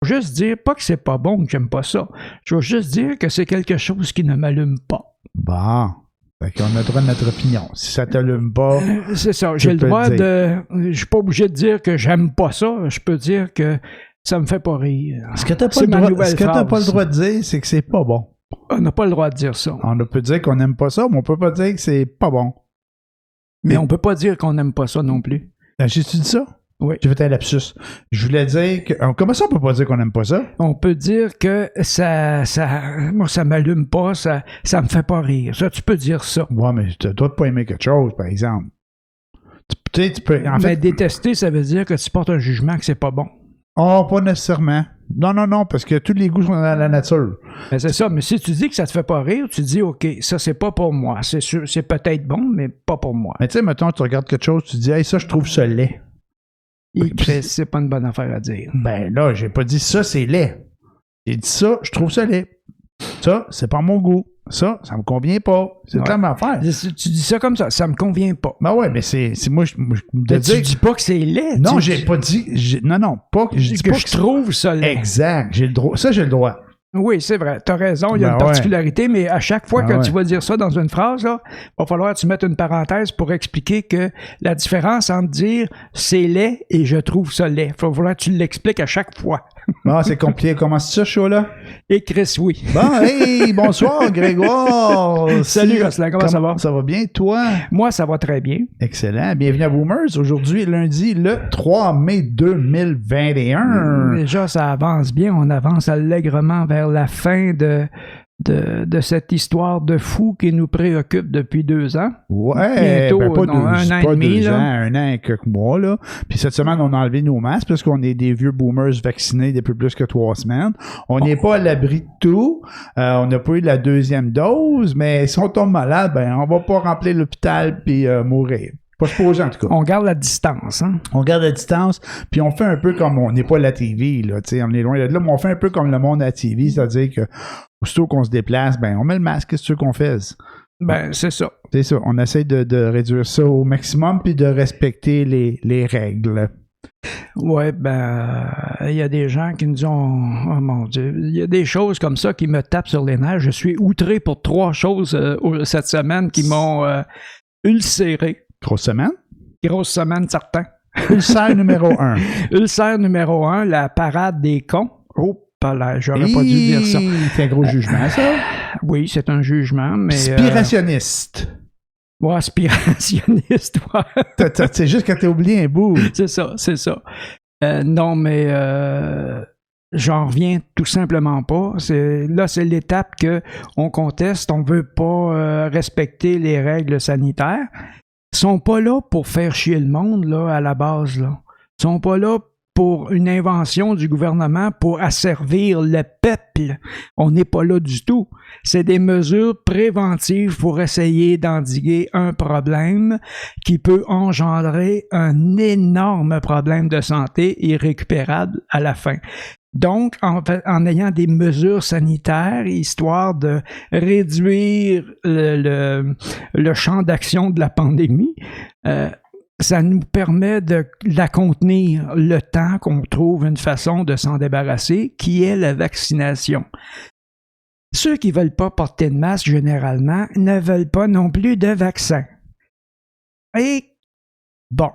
juste dire, pas que c'est pas bon, que j'aime pas ça. Je vais juste dire que c'est quelque chose qui ne m'allume pas. Bon. Fait qu'on a le droit de notre opinion. Si ça t'allume pas... C'est ça. J'ai le droit de... Je suis pas obligé de dire que j'aime pas ça. Je peux dire que ça me fait pas rire. Ce que t'as pas, pas le droit de dire, c'est que c'est pas bon. On n'a pas le droit de dire ça. On peut dire qu'on n'aime pas ça, mais on peut pas dire que c'est pas bon. Mais on peut pas dire qu'on n'aime pas ça non plus. J'ai-tu dit ça? Oui. J'ai fait un lapsus. Je voulais dire que... Comment ça, on peut pas dire qu'on n'aime pas ça? On peut dire que moi, ça m'allume pas, ça me fait pas rire. Ça, tu peux dire ça. Ouais, mais tu dois pas aimer quelque chose, par exemple. Tu peux... En fait, détester, ça veut dire que tu portes un jugement que c'est pas bon. Oh, pas nécessairement. Non, parce que tous les goûts sont dans la nature. Ben, c'est ça, mais si tu dis que ça te fait pas rire, tu dis, OK, ça, c'est pas pour moi. C'est sûr, c'est peut-être bon, mais pas pour moi. Mais tu sais, mettons, tu regardes quelque chose, tu dis, hey, ça, je trouve ça laid. C'est pas une bonne affaire à dire. Ben là, j'ai pas dit ça, c'est laid. J'ai dit ça, je trouve ça laid. Ça, c'est pas mon goût. Ça me convient pas. C'est la même affaire. Tu dis ça comme ça me convient pas. Ben ouais, mais c'est moi, tu dis pas que c'est laid. Non, j'ai pas dit. Non, pas que je dis que pas je trouve ça laid. Exact. J'ai le droit. Ça, j'ai le droit. Oui, c'est vrai. T'as raison, il y a une particularité, mais à chaque fois que tu vas dire ça dans une phrase, là, il va falloir que tu mettes une parenthèse pour expliquer que la différence entre dire c'est laid et je trouve ça laid. Il va falloir que tu l'expliques à chaque fois. Ah, c'est compliqué. Comment c'est ça, show-là? Et Chris, oui. Bon, hey, bonsoir, Grégoire. Salut, Gosselin, comment ça va? Ça va bien, toi? Moi, ça va très bien. Excellent. Bienvenue à Boomers. Aujourd'hui, lundi, le 3 mai 2021. Déjà, ça avance bien. On avance allègrement vers la fin de cette histoire de fou qui nous préoccupe depuis 2 ans. Ouais, bientôt, pas un an et demi, 2 ans, 1 an et quelques mois, là. Puis cette semaine, on a enlevé nos masques parce qu'on est des vieux boomers vaccinés depuis plus que 3 semaines. On n'est pas à l'abri de tout. On n'a pas eu la 2e dose, mais si on tombe malade, ben, on va pas remplir l'hôpital puis mourir. Pas supposé, en tout cas. On garde la distance, hein? On garde la distance, puis on fait un peu comme on n'est pas à la TV, là, tu sais, on est loin de là, mais on fait un peu comme le monde à la TV, c'est-à-dire que aussitôt qu'on se déplace, ben, on met le masque, qu'est-ce que tu veux qu'on fasse? Ben, c'est ça. C'est ça, on essaie de réduire ça au maximum, puis de respecter les règles. Ouais, ben, il y a des gens qui nous ont... Oh mon Dieu, il y a des choses comme ça qui me tapent sur les nerfs. Je suis outré pour 3 choses cette semaine qui m'ont ulcéré. Grosse semaine? Grosse semaine, certain. Ulcère numéro 1. Ulcère numéro 1, la parade des cons. Oh, pas là, j'aurais pas dû dire ça. C'est un gros jugement, ça? Oui, c'est un jugement, mais... Spirationniste. Ouais, aspirationniste, ouais. C'est juste quand t'as oublié un bout. C'est ça. Non, mais j'en reviens tout simplement pas. Là, c'est l'étape qu'on conteste. On veut pas respecter les règles sanitaires. Ils sont pas là pour faire chier le monde, là, à la base, là. Ils sont pas là pour une invention du gouvernement pour asservir le peuple. On n'est pas là du tout. C'est des mesures préventives pour essayer d'endiguer un problème qui peut engendrer un énorme problème de santé irrécupérable à la fin. Donc, en ayant des mesures sanitaires, histoire de réduire le champ d'action de la pandémie, ça nous permet de la contenir le temps qu'on trouve une façon de s'en débarrasser, qui est la vaccination. Ceux qui ne veulent pas porter de masque, généralement, ne veulent pas non plus de vaccin. Et bon,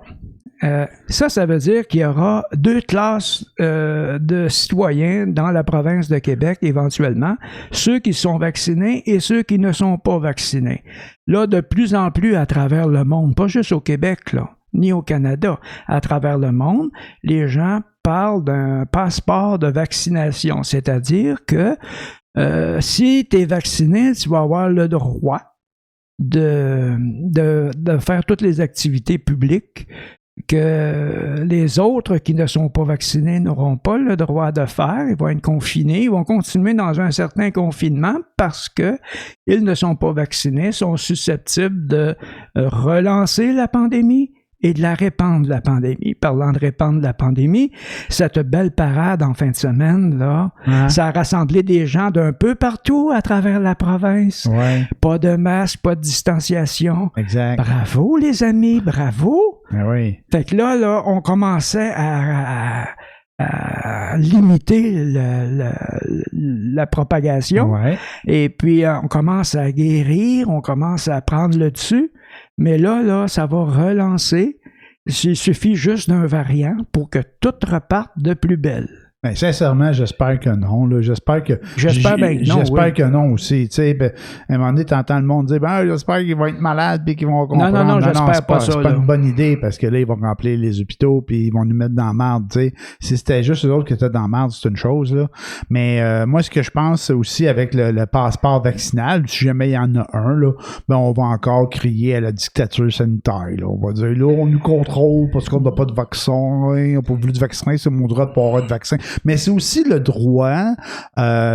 ça veut dire qu'il y aura 2 classes de citoyens dans la province de Québec, éventuellement, ceux qui sont vaccinés et ceux qui ne sont pas vaccinés. Là, de plus en plus à travers le monde, pas juste au Québec, là, ni au Canada, à travers le monde, les gens parlent d'un passeport de vaccination, c'est-à-dire que si tu es vacciné, tu vas avoir le droit de faire toutes les activités publiques que les autres qui ne sont pas vaccinés n'auront pas le droit de faire. Ils vont être confinés, ils vont continuer dans un certain confinement parce qu'ils ne sont pas vaccinés, sont susceptibles de relancer la pandémie et de la répandre, la pandémie. Parlant de répandre la pandémie, cette belle parade en fin de semaine, là, ça a rassemblé des gens d'un peu partout à travers la province. Ouais. Pas de masque, pas de distanciation. Exact. Bravo, les amis, bravo! Ah oui. Fait que là, on commençait à à limiter la propagation. Ouais. Et puis, on commence à guérir, on commence à prendre le dessus. Mais là, ça va relancer. Il suffit juste d'un variant pour que tout reparte de plus belle. Ben, sincèrement, j'espère que non. Là. J'espère que oui. que non aussi. Tu sais, à un moment donné, t'entends le monde dire j'espère qu'ils vont être malades puis qu'ils vont comprendre. Non, j'espère pas ça. C'est pas une bonne idée parce que là, ils vont remplir les hôpitaux puis ils vont nous mettre dans la merde. Tu sais. Si c'était juste eux autres qui étaient dans la merde, c'est une chose. Là. Mais moi, ce que je pense aussi avec le passeport vaccinal, si jamais il y en a un, là, ben on va encore crier à la dictature sanitaire. Là. On va dire là, on nous contrôle parce qu'on n'a pas de vaccin. On n'a pas voulu de vaccin, c'est mon droit de pas avoir de vaccin. Mais c'est aussi le droit,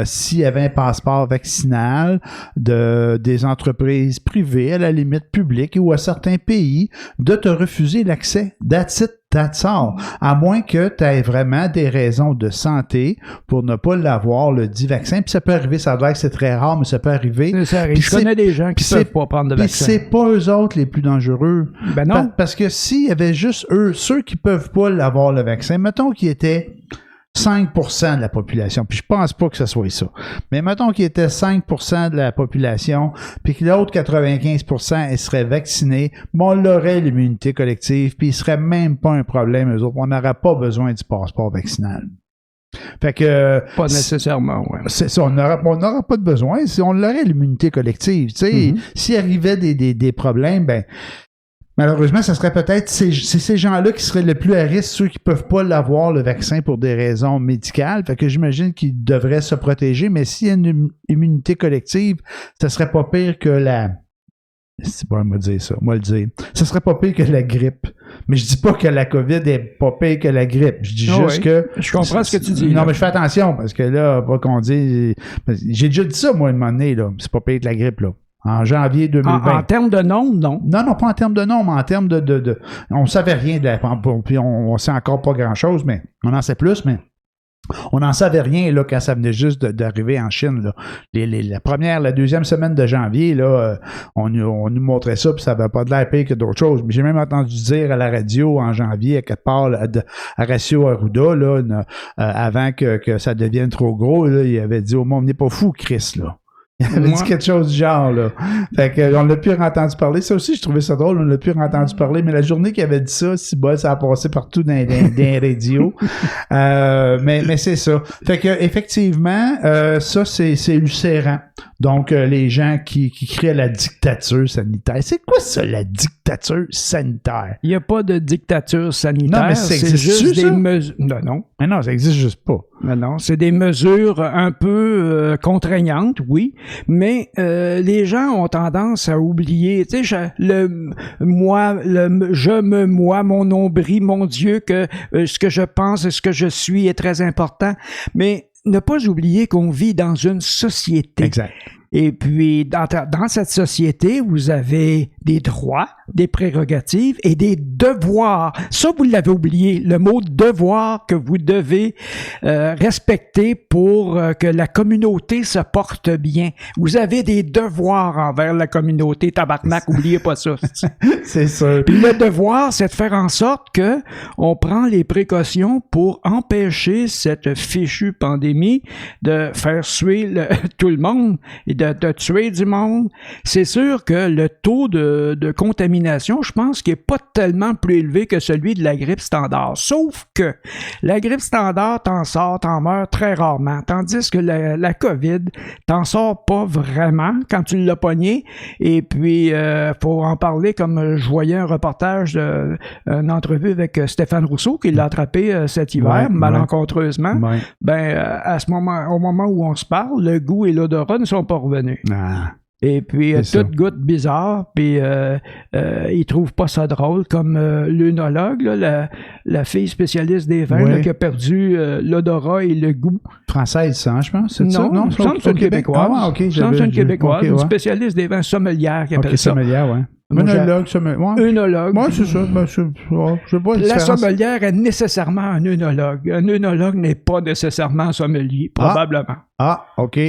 s'il y avait un passeport vaccinal des entreprises privées, à la limite publique ou à certains pays, de te refuser l'accès. That's it. That's all. À moins que tu aies vraiment des raisons de santé pour ne pas l'avoir, le dit vaccin. Puis ça peut arriver, ça doit être que c'est très rare, mais ça peut arriver. Ça arrive. Je connais des gens qui ne peuvent pas prendre de vaccin. Puis c'est pas eux autres les plus dangereux. Ben non. Parce que s'il y avait juste ceux qui peuvent pas l'avoir le vaccin, mettons qu'ils étaient 5% de la population, puis je pense pas que ce soit ça. Mais mettons qu'il était 5% de la population, puis que l'autre 95% elle serait vaccinée, bon, on aurait l'immunité collective, puis il serait même pas un problème, eux autres. On n'aurait pas besoin du passeport vaccinal. Fait que... Pas nécessairement, oui. C'est ça, on n'aura pas de besoin. Si on aurait l'immunité collective, tu sais, s'il arrivait des problèmes, ben... Malheureusement, ça serait peut-être ces gens-là qui seraient le plus à risque, ceux qui peuvent pas l'avoir, le vaccin, pour des raisons médicales. Fait que j'imagine qu'ils devraient se protéger, mais s'il y a une immunité collective, ça serait pas pire que c'est bon, moi dire ça, moi le dire. Ça serait pas pire que la grippe. Mais je dis pas que la COVID est pas pire que la grippe. Je dis juste que... Je comprends ce que tu dis. Non, mais je fais attention, parce que là, pas qu'on dise... J'ai déjà dit ça, moi, à un moment donné, là. C'est pas pire que la grippe, là. En janvier 2020. En termes de nombre, non? Non, pas en termes de nombre, en termes de on savait rien de la... Puis on sait encore pas grand-chose, mais on en sait plus, mais on n'en savait rien là, quand ça venait juste d'arriver en Chine. Là. La deuxième semaine de janvier, là, on nous montrait ça, puis ça n'avait pas de l'air pire que d'autres choses. Mais j'ai même entendu dire à la radio en janvier, à quelque part, à Ratio Arruda, là, avant que ça devienne trop gros, là, il avait dit « Oh, on n'est pas fou, Chris, là. » Il avait dit quelque chose du genre, là. Fait qu'on l'a plus entendu parler. Ça aussi, je trouvais ça drôle, on l'a plus entendu parler. Mais la journée qu'il avait dit ça, ça a passé partout dans les radios. Mais c'est ça. Fait que, effectivement, ça, c'est ulcérant. Donc, les gens qui créent la dictature sanitaire. C'est quoi ça, la dictature sanitaire? Il n'y a pas de dictature sanitaire. Non, mais c'est juste des mesures. Non. Mais non, ça existe juste pas. Non, c'est des mesures un peu contraignantes, oui, mais les gens ont tendance à oublier, tu sais, mon nombril, mon Dieu, que ce que je pense et ce que je suis est très important, mais ne pas oublier qu'on vit dans une société. Exact. Et puis, dans cette société, vous avez des droits, des prérogatives et des devoirs. Ça, vous l'avez oublié, le mot devoir que vous devez respecter pour que la communauté se porte bien. Vous avez des devoirs envers la communauté. Tabarnak, oubliez pas ça. C'est sûr. Puis le devoir, c'est de faire en sorte que on prend les précautions pour empêcher cette fichue pandémie de faire suer tout le monde et de tuer du monde. C'est sûr que le taux de contamination, je pense qu'il n'est pas tellement plus élevé que celui de la grippe standard. Sauf que la grippe standard, t'en meurs très rarement. Tandis que la COVID, t'en sors pas vraiment quand tu l'as pogné. Et puis, faut en parler comme je voyais un reportage une entrevue avec Stéphane Rousseau qui l'a attrapé cet hiver, malencontreusement. Ouais. Au moment où on se parle, le goût et l'odorat ne sont pas revenus. Ah. Et puis, tout goûte bizarre, puis ils trouvent pas ça drôle, comme l'œnologue, là, la fille spécialiste des vins, là, qui a perdu l'odorat et le goût. Française, ça, je pense, c'est ça? Non, je pense que c'est une Québécoise. Ah, OK. Je pense que c'est une Québécoise, une spécialiste des vins sommelière qui appelle ça. Sommelière, oui. Œnologue. Oui, c'est ça. Je sais pas la sommelière est nécessairement un œnologue. Un œnologue n'est pas nécessairement un sommelier, probablement. Ah, OK.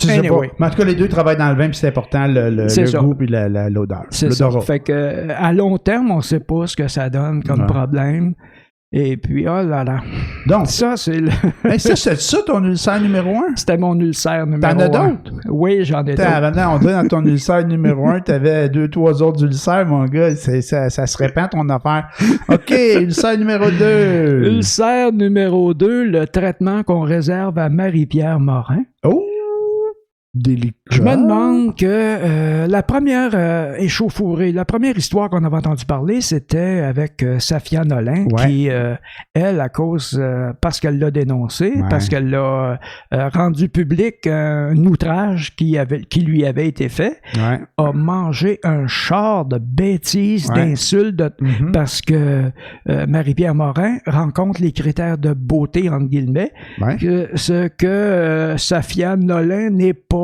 Anyway. Mais en tout cas, les deux travaillent dans le vin, puis c'est important, le goût puis l'odeur. C'est ça. Fait que, à long terme, on ne sait pas ce que ça donne comme problème. Et puis, oh là là. Donc, Ça, c'est le... hey, c'est ça ton ulcère numéro 1? C'était mon ulcère numéro 1. T'en as d'autres? Oui, j'en ai d'autres. Maintenant, on dirait dans ton ulcère numéro 1, t'avais 2-3 autres ulcères, mon gars. Ça se répand ton affaire. OK, ulcère numéro 2. Ulcère numéro 2, le traitement qu'on réserve à Marie-Pierre Morin. Oh! Délicat. Je me demande que la première échauffourée, la première histoire qu'on avait entendu parler, c'était avec Safia Nolin, qui, elle, à cause, parce qu'elle l'a dénoncé, parce qu'elle l'a rendu public un outrage qui lui avait été fait, a mangé un char de bêtises, d'insultes, parce que Marie-Pierre Morin rencontre les critères de beauté, entre guillemets, ce que Safia Nolin n'est pas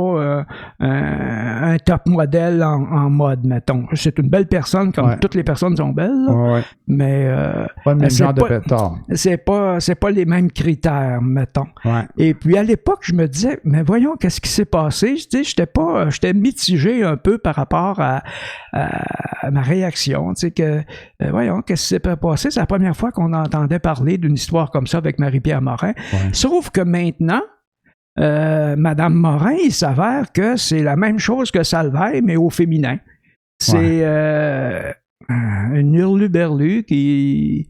un top modèle en mode, mettons. C'est une belle personne, comme toutes les personnes sont belles, mais pas le même genre de pétard. C'est pas les mêmes critères, mettons. Et puis à l'époque, je me disais, mais voyons, qu'est-ce qui s'est passé? J'étais mitigé un peu par rapport à ma réaction. Voyons, qu'est-ce qui s'est passé? C'est la première fois qu'on entendait parler d'une histoire comme ça avec Marie-Pierre Morin. Sauf que maintenant, Madame Morin, il s'avère que c'est la même chose que Salvaille, mais au féminin. C'est une hurluberlu qui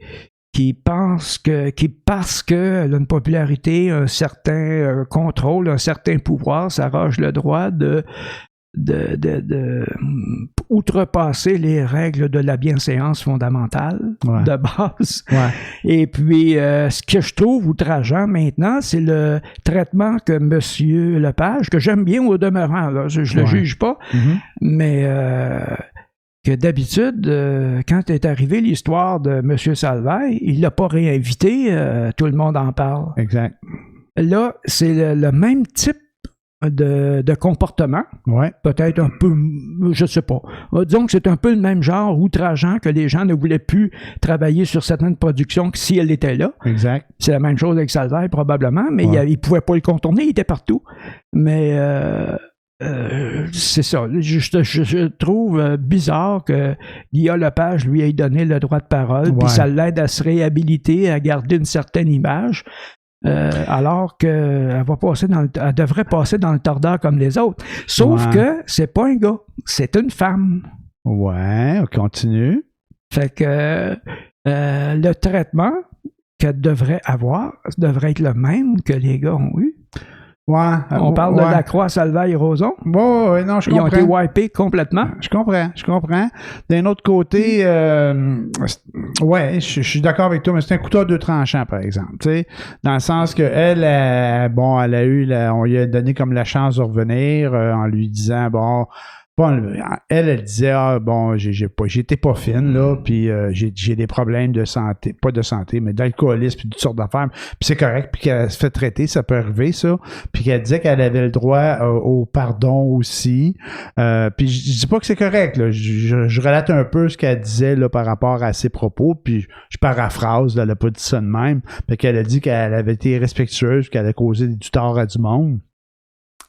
pense que parce qu'elle a une popularité, un certain contrôle, un certain pouvoir, s'arroge le droit de outrepasser les règles de la bienséance fondamentale de base. Et puis, ce que je trouve outrageant maintenant, c'est le traitement que M. Lepage, que j'aime bien au demeurant, là, je le juge pas, mais que d'habitude, quand est arrivée l'histoire de M. Salvaille, il l'a pas réinvité, tout le monde en parle. Exact. Là, c'est le même type de comportement. Peut-être un peu, je sais pas. Disons que c'est un peu le même genre outrageant que les gens ne voulaient plus travailler sur certaines productions que si elle était là. Exact. C'est la même chose avec Salvaille, probablement, mais il pouvait pas le contourner, il était partout. Mais c'est ça. Je trouve bizarre que Guillaume Lepage lui ait donné le droit de parole, puis ça l'aide à se réhabiliter, à garder une certaine image. Alors qu'elle elle devrait passer dans le tordeur comme les autres. Sauf que c'est pas un gars, c'est une femme. On continue. Fait que le traitement qu'elle devrait avoir devrait être le même que les gars ont eu. On parle de Lacroix, Salvaille et Roson. Non, je comprends. Ils ont été wipés complètement. Je comprends. D'un autre côté, je suis d'accord avec toi, mais c'est un couteau à deux tranchants, par exemple. T'sais, dans le sens que elle a eu, on lui a donné comme la chance de revenir en lui disant, elle disait, j'étais pas fine, là, puis j'ai des problèmes de santé, pas de santé, mais d'alcoolisme, puis toutes sortes d'affaires, puis c'est correct, puis qu'elle se fait traiter, ça peut arriver, ça, puis qu'elle disait qu'elle avait le droit au pardon aussi, puis je dis pas que c'est correct, là, je relate un peu ce qu'elle disait, là, par rapport à ses propos, puis je paraphrase, là, elle a pas dit ça de même, puis qu'elle a dit qu'elle avait été irrespectueuse, qu'elle a causé du tort à du monde.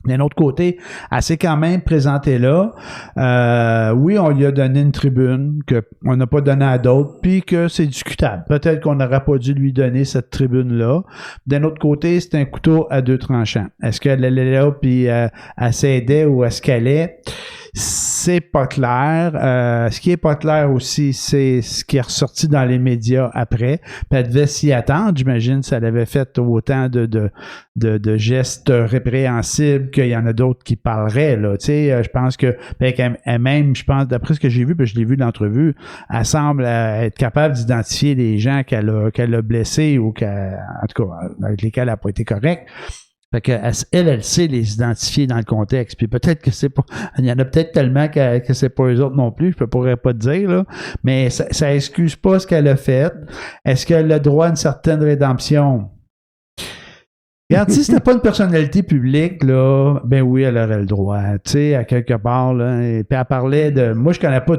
D'un autre côté, elle s'est quand même présentée là. On lui a donné une tribune qu'on n'a pas donnée à d'autres, puis que c'est discutable. Peut-être qu'on n'aurait pas dû lui donner cette tribune-là. D'un autre côté, c'est un couteau à deux tranchants. Est-ce qu'elle allait là, puis elle s'aidait, ou est-ce qu'elle est? C'est pas clair. Ce qui est pas clair aussi, c'est ce qui est ressorti dans les médias après. Puis elle devait s'y attendre, j'imagine, si elle avait fait autant de gestes répréhensibles qu'il y en a d'autres qui parleraient, là. Tu sais, je pense que elle-même, je pense, d'après ce que j'ai vu, puis je l'ai vu dans l'entrevue, elle semble être capable d'identifier les gens qu'elle a blessés ou en tout cas, avec lesquels elle n'a pas été correcte. Fait que elle sait les identifier dans le contexte. Puis peut-être que c'est pas. Il y en a peut-être tellement que c'est pas eux autres non plus, je pourrais pas te dire, là. Mais ça excuse pas ce qu'elle a fait. Est-ce qu'elle a le droit à une certaine rédemption? Regarde, si c'était pas une personnalité publique, là, ben oui, elle aurait le droit. Tu sais, à quelque part, là. Et puis elle parlait de. Moi, je connais pas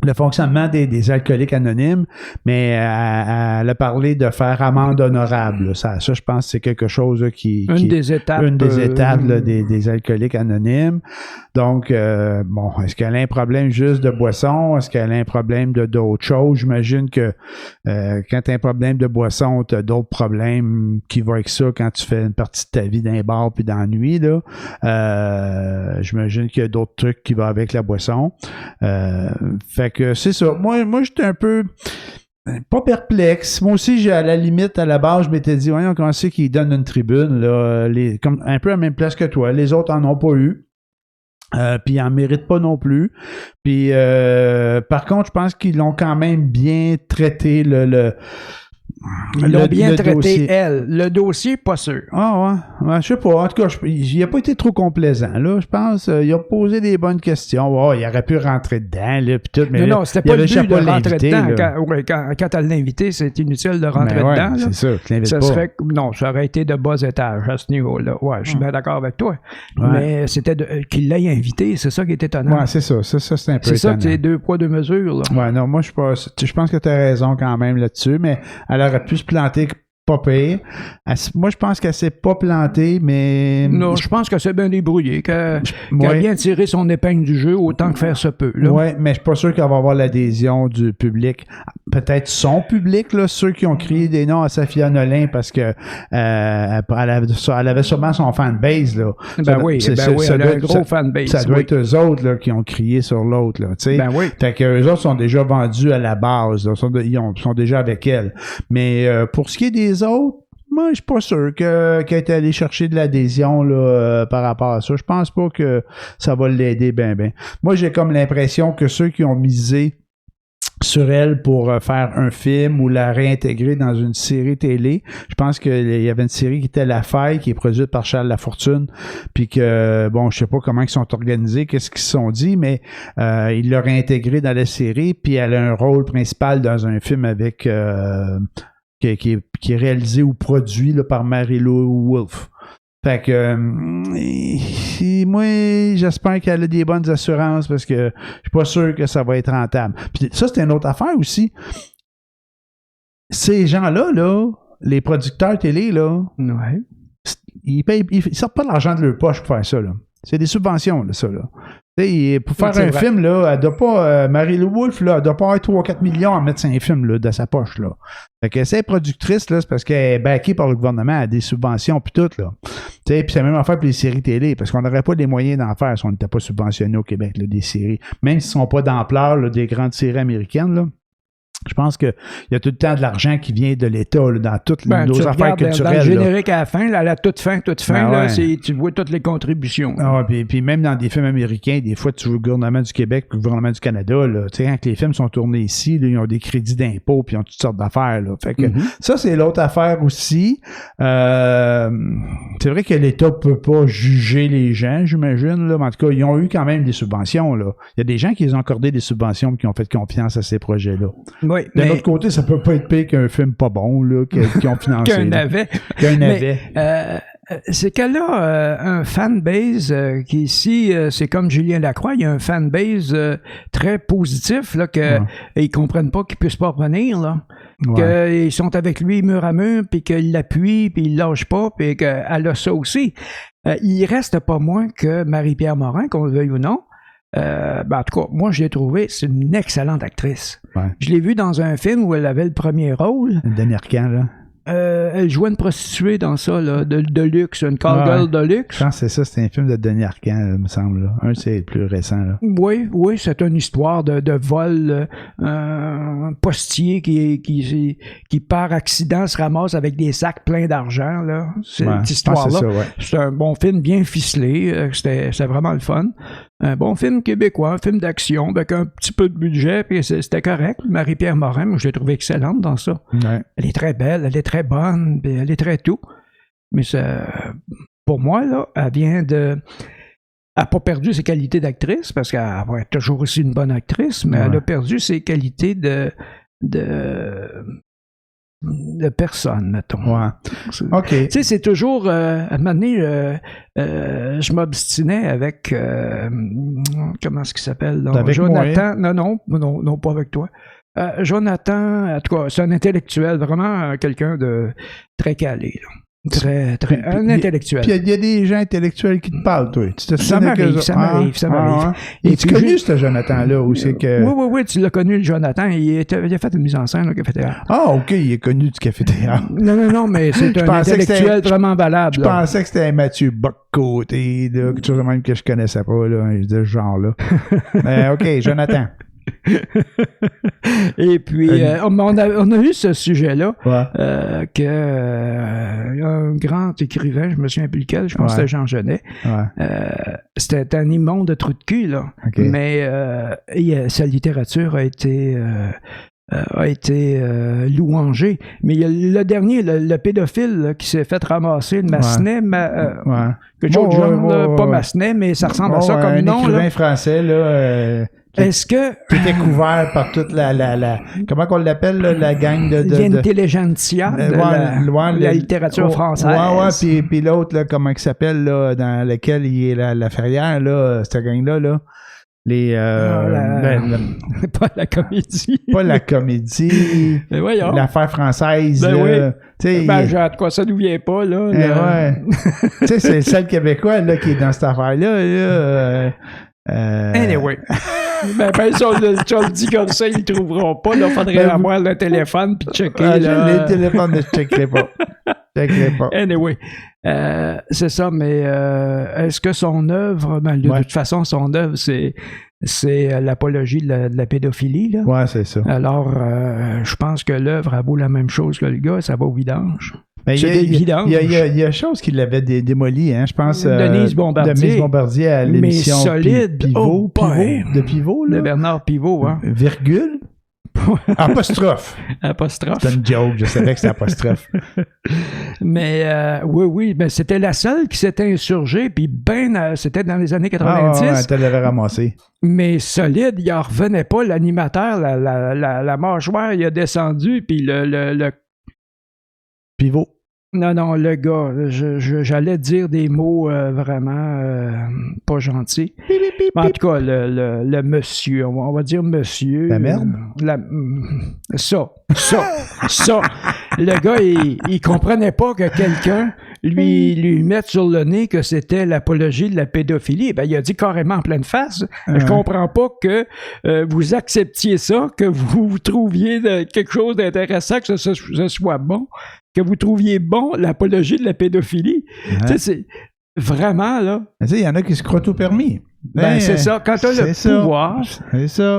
le fonctionnement des alcooliques anonymes, mais elle a parlé de faire amende honorable. Ça, je pense que c'est quelque chose là, Une des étapes là, des alcooliques anonymes. Donc, bon, est-ce qu'elle a un problème juste de boisson? Est-ce qu'elle a un problème d'autres choses? J'imagine que quand tu as un problème de boisson, tu as d'autres problèmes qui vont avec ça quand tu fais une partie de ta vie dans les bars puis dans la nuit. Là. J'imagine qu'il y a d'autres trucs qui vont avec la boisson. Fait que c'est ça. Moi j'étais un peu pas perplexe. Moi aussi, à la limite, à la base, je m'étais dit, voyons, comment c'est qu'ils donnent une tribune, là, comme un peu à la même place que toi. Les autres en ont pas eu. Puis ils en méritent pas non plus. Puis par contre, je pense qu'ils l'ont quand même bien traité Ils l'ont bien traité, dossier. elle. Le dossier, pas sûr. Ah ouais, je sais pas. En tout cas, il n'a pas été trop complaisant, là. Je pense il a posé des bonnes questions. Oh, il aurait pu rentrer dedans, là, puis tout. Mais non, c'était pas le but de rentrer dedans. Là. Quand elle l'a invité, c'est inutile de rentrer ouais, dedans. C'est ça, tu l'invites ça pas. Non, ça aurait été de bas étage à ce niveau-là. Ouais, je suis bien d'accord avec toi. Ouais. Mais c'était qu'il l'ait invité, c'est ça qui est étonnant. Ouais, c'est ça. Ça, c'est un peu étonnant. C'est ça que c'est 2 poids, 2 mesures. Là. Ouais, non, moi, je pense que tu as raison quand même là-dessus, mais elle aurait pu se planter pas pire. Moi, je pense qu'elle s'est pas plantée, mais... Non, je pense que c'est bien débrouillé, qu'elle a bien tiré son épingle du jeu autant que faire se peut. Oui, mais je suis pas sûr qu'elle va avoir l'adhésion du public. Peut-être son public, là, ceux qui ont crié des noms à Safia Nolin parce que elle avait sûrement son fanbase, là. Ben oui, elle a un gros fanbase. Ça doit être eux autres, là, qui ont crié sur l'autre, là, tu sais. Ben oui. Fait qu'eux autres sont déjà vendus à la base, là, ils sont déjà avec elle. Mais pour ce qui est des autres, moi, je suis pas sûr qu'elle est allée chercher de l'adhésion là, par rapport à ça. Je pense pas que ça va l'aider ben. Moi, j'ai comme l'impression que ceux qui ont misé sur elle pour faire un film ou la réintégrer dans une série télé. Je pense qu'il y avait une série qui était La Faille, qui est produite par Charles Lafortune, puis que, bon, je sais pas comment ils sont organisés, qu'est-ce qu'ils se sont dit, mais ils l'ont réintégrée dans la série, puis elle a un rôle principal dans un film avec... qui est réalisé ou produit là, par Mary-Lou Wolfe. Fait que moi, j'espère qu'elle a des bonnes assurances parce que je suis pas sûr que ça va être rentable. Puis ça, c'est une autre affaire aussi. Ces gens-là, là, les producteurs télé, là, ouais. ils sortent pas de l'argent de leur poche pour faire ça, là. C'est des subventions, là, ça, là. T'sais, pour faire un film, là, elle doit pas, Mary-Lou Wolfe, là, elle doit pas avoir 3-4 millions à mettre sur un film, là, de sa poche, là. Fait que c'est productrice, là, c'est parce qu'elle est backée par le gouvernement, elle a des subventions, puis tout, là. T'sais, puis c'est la même affaire pour les séries télé, parce qu'on n'aurait pas les moyens d'en faire si on n'était pas subventionné au Québec, là, des séries. Même s'ils sont pas d'ampleur, là, des grandes séries américaines, là. Je pense qu'il y a tout le temps de l'argent qui vient de l'État là, dans toutes nos affaires culturelles. Dans le générique à la fin, là, à la toute fin, là, ouais. Tu vois toutes les contributions. Ah, puis même dans des films américains, des fois, tu vois le gouvernement du Québec et le gouvernement du Canada. Là, quand les films sont tournés ici, là, ils ont des crédits d'impôt puis ils ont toutes sortes d'affaires. Là. Fait que ça, c'est l'autre affaire aussi. C'est vrai que l'État peut pas juger les gens, j'imagine. Là, mais en tout cas, ils ont eu quand même des subventions. Là. Il y a des gens qui ont accordé des subventions et qui ont fait confiance à ces projets-là. Oui, d'un autre côté, ça peut pas être pire qu'un film pas bon là, qu'ils ont financé. Qu'un navet. C'est qu'elle a un fanbase qui ici, c'est comme Julien Lacroix, il y a un fanbase très positif, là, que ils comprennent pas qu'ils puissent pas revenir, là. Ouais. Qu'ils sont avec lui mur à mur, puis qu'ils l'appuient, puis ils lâchent pas, puis qu'elle a ça aussi. Il reste pas moins que Marie-Pierre Morin, qu'on le veuille ou non. En tout cas, moi, je l'ai trouvé, c'est une excellente actrice. Ouais. Je l'ai vue dans un film où elle avait le premier rôle. Denis Arcand, là. Elle jouait une prostituée dans ça, là, de luxe, une call girl de luxe. Je pense que c'est ça, c'est un film de Denis Arcand, il me semble. Là. Un, c'est le plus récent. Là. Oui, c'est une histoire de vol. Un postier qui par accident se ramasse avec des sacs pleins d'argent. Là. Cette histoire-là. C'est un bon film bien ficelé. C'était vraiment le fun. Un bon film québécois, un film d'action avec un petit peu de budget, puis c'était correct. Marie-Pierre Morin, moi, je l'ai trouvée excellente dans ça. Ouais. Elle est très belle, elle est très bonne, puis elle est très tout. Mais ça, pour moi, là, elle vient de... Elle n'a pas perdu ses qualités d'actrice, parce qu'elle va être toujours aussi une bonne actrice, mais elle a perdu ses qualités de de personne, mettons. Ouais. OK. Tu sais, c'est toujours... à un moment donné, je m'obstinais avec... comment est-ce qu'il s'appelle? Donc, Avec Jonathan. Non, pas avec toi. Jonathan, en tout cas, c'est un intellectuel, vraiment quelqu'un de très calé, là. Un intellectuel. Puis il y a des gens intellectuels qui te parlent, toi. Ça m'arrive. Ouais. Et tu connu ce Jonathan-là ou c'est que... Oui, tu l'as connu, le Jonathan. Il a fait une mise en scène au Café Théâtre. Ah, OK, il est connu du Café Théâtre. Non, mais c'est un intellectuel vraiment valable. Je pensais que c'était Mathieu Bock-Côté, quelque chose de même que je connaissais pas, là, de ce genre-là. Mais OK, Jonathan. Et puis, on a eu ce sujet-là, ouais. Un grand écrivain, je me souviens plus lequel, je pense que c'était Jean Genet. Ouais. C'était un immonde de trou de cul, là. Okay. Mais sa littérature a été louangée. Mais il y a le dernier, le pédophile là, qui s'est fait ramasser, le Massenet, quelque chose de genre, pas Massenet, mais ça ressemble à ça comme nom. Un écrivain français, là... Est-ce que... Qui était couvert par toute la comment qu'on l'appelle, là, la gang de l'intelligentsia de la littérature française. Ouais, puis l'autre, là, comment il s'appelle, là, dans lequel il est la Ferrière, là, cette gang-là, là. Pas la comédie. Pas la comédie. Mais voyons. L'affaire française. Ben là. Oui. En tout cas, ça nous vient pas, là. Ouais. Tu sais, c'est le seul Québécois, là, qui est dans cette affaire-là, là. Anyway. Si on le dit comme ça, ils ne trouveront pas. Il faudrait avoir le téléphone puis checker. Les téléphones, je ne checkerai pas. Anyway. C'est ça, mais est-ce que son œuvre, de toute façon, son œuvre, c'est l'apologie de la pédophilie, là? Ouais, c'est ça. Alors, je pense que l'œuvre, elle vaut la même chose que le gars, ça va au vidange. Mais c'est évident. Il y a chose qui l'avait démoli, hein, je pense. Denise Bombardier à l'émission. Mais solide. Pivot, de Pivot, là. De Bernard Pivot, hein. Virgule. Apostrophe. C'est une joke, je savais que c'était apostrophe. Mais oui, ben c'était la seule qui s'était insurgée, puis c'était dans les années 90. Elle te l'avait ramassé. Mais solide, il en revenait pas, l'animateur, la mâchoire, il a descendu, puis le Pivot. Non, le gars, j'allais dire des mots vraiment pas gentils. En tout cas, le monsieur, on va dire monsieur. La merde? Ça. Le gars, il comprenait pas que quelqu'un lui mette sur le nez que c'était l'apologie de la pédophilie. Ben, il a dit carrément en pleine face. Je comprends pas que vous acceptiez ça, que vous trouviez quelque chose d'intéressant, que ce soit bon. Que vous trouviez bon l'apologie de la pédophilie. Tu sais, c'est vraiment, là... Tu sais, il y en a qui se croient tout permis. Ben, c'est ça. Quand tu as le pouvoir,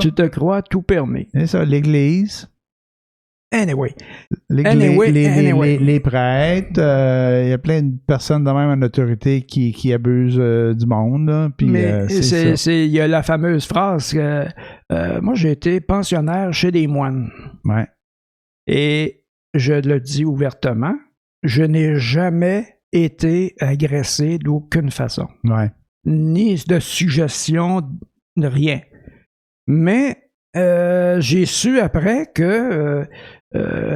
tu te crois tout permis. C'est ça, l'Église. Anyway. Les prêtres, il y a plein de personnes de même en autorité qui abusent du monde. Là, puis, mais il y a la fameuse phrase que moi, j'ai été pensionnaire chez des moines. Ouais. Et je le dis ouvertement, je n'ai jamais été agressé d'aucune façon. Ouais. Ni de suggestion, de rien. Mais j'ai su après que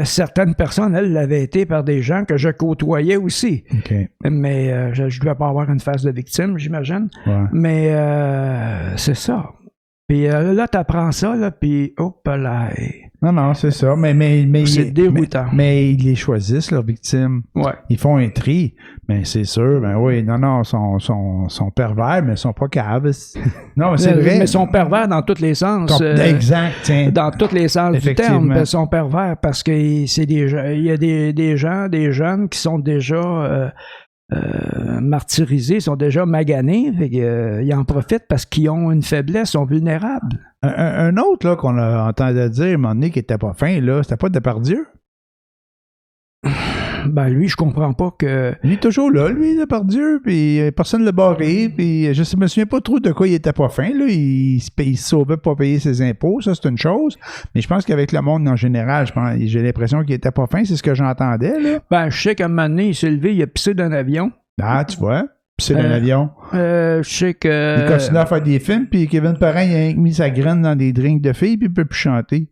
certaines personnes, elles, l'avaient été par des gens que je côtoyais aussi. Okay. Mais je ne devais pas avoir une face de victime, j'imagine. Ouais. Mais c'est ça. Puis là, tu apprends ça, là, puis hop là. Non, c'est ça. Mais c'est déroutant. Mais ils les choisissent, leurs victimes. Ouais. Ils font un tri. Mais c'est sûr, ben oui, non, sont pervers, mais ils sont pas caves. Non, mais c'est vrai. Mais ils sont pervers dans tous les sens. Exact, tiens. Dans tous les sens du terme. Ils sont pervers parce que c'est il y a des gens, des jeunes qui sont déjà martyrisés, sont déjà maganés. Ils en profitent parce qu'ils ont une faiblesse, sont vulnérables. Un autre là, qu'on a entendu dire à un moment donné qui était pas fin, là, c'était pas Depardieu? Ben lui, je comprends pas que... Il est toujours là, lui, Depardieu, puis personne ne l'a barré, puis je me souviens pas trop de quoi il était pas fin, là. Il se sauvait pour pas payer ses impôts, ça c'est une chose, mais je pense qu'avec le monde en général, j'ai l'impression qu'il était pas fin, c'est ce que j'entendais, là. Ben, je sais qu'à un moment donné, il s'est levé, il a pissé d'un avion. Ah, tu vois, pissé d'un avion. Je sais que... Il continue à faire des films, puis Kevin Parent, il a mis sa graine dans des drinks de filles, puis il peut plus chanter.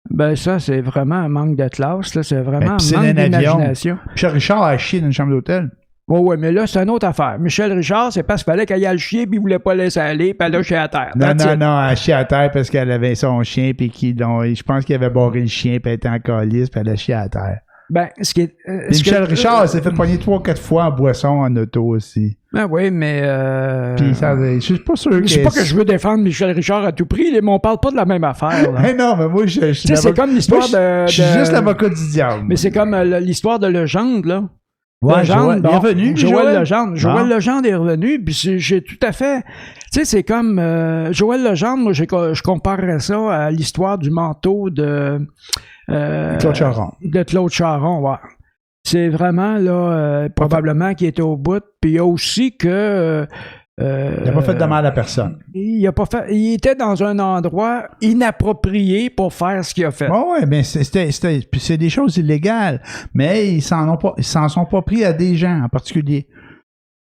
Ben ça, c'est vraiment un manque de classe, là. C'est vraiment puis c'est un manque un avion. d'imagination. Michel Richard a chié dans une chambre d'hôtel. Oui, mais là, c'est une autre affaire. Michel Richard, c'est parce qu'il fallait qu'elle aille le chien, puis il voulait pas laisser aller, puis elle a chié à terre. Non, That's non, it. non, elle a chié à terre parce qu'elle avait son chien, puis je pense qu'il avait barré le chien, puis elle était en calice, puis elle a chié à terre. Ben, ce qui est. Puis Michel Richard s'est fait poigner 3 ou 4 fois en boisson en auto aussi. Ben oui, mais. Puis je suis pas sûr que. C'est pas que je veux défendre Michel Richard à tout prix, mais on parle pas de la même affaire. Là. Hey, non, mais moi, je suis. Tu sais, c'est comme l'histoire de. Je suis juste l'avocat du diable. Mais c'est comme l'histoire de Legendre, là. Ouais, Legendre, il est revenu. Joël Legendre. Joël Ah. Legendre est revenu, puis j'ai tout à fait. Tu sais, c'est comme Joël Legendre, moi, je comparerais ça à l'histoire du manteau de. Claude Charon. De Claude Charon, ouais. C'est vraiment, là, probablement qu'il était au bout. Puis il y a aussi que. Il n'a pas fait de mal à personne. Il était dans un endroit inapproprié pour faire ce qu'il a fait. Oui, mais puis c'est des choses illégales. Mais ils s'en sont pas pris à des gens en particulier.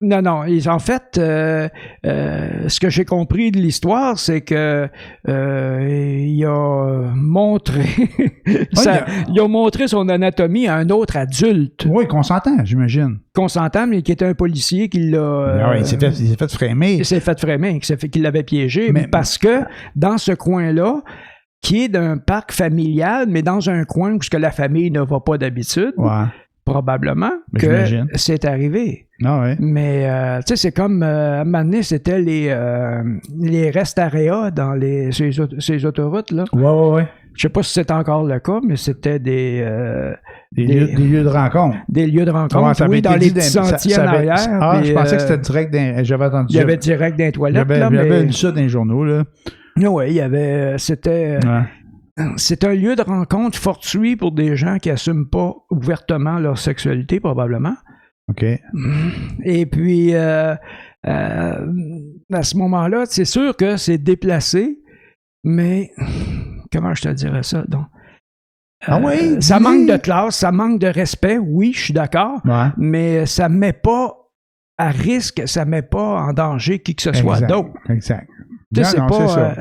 Non, en fait, ce que j'ai compris de l'histoire, c'est que il a montré il a montré son anatomie à un autre adulte. Oui, consentant, j'imagine. Consentant, mais qui était un policier qui l'a... il s'est fait frémer. Il s'est fait frémer, qu'il l'avait piégé, parce que dans ce coin-là, qui est d'un parc familial, mais dans un coin où la famille ne va pas d'habitude, probablement que c'est arrivé. Ah ouais. Mais, tu sais, c'est comme, à un moment donné, c'était les rest-area dans ces autoroutes, là. Ouais. Je sais pas si c'est encore le cas, mais c'était des lieux de rencontre. Des lieux de rencontre, oui, dans les petits sentiers en arrière. Je pensais que c'était direct j'avais entendu ça. Il y avait direct dans les toilettes, Il y avait lu ça dans les journaux, là. Oui, il y avait, c'était... C'est un lieu de rencontre fortuit pour des gens qui n'assument pas ouvertement leur sexualité, probablement. OK. Et puis, à ce moment-là, c'est sûr que c'est déplacé, mais comment je te dirais ça, donc? Ça manque de classe, ça manque de respect, oui, je suis d'accord, mais ça ne met pas à risque, ça ne met pas en danger qui que ce soit d'autre. Exact. Tu sais,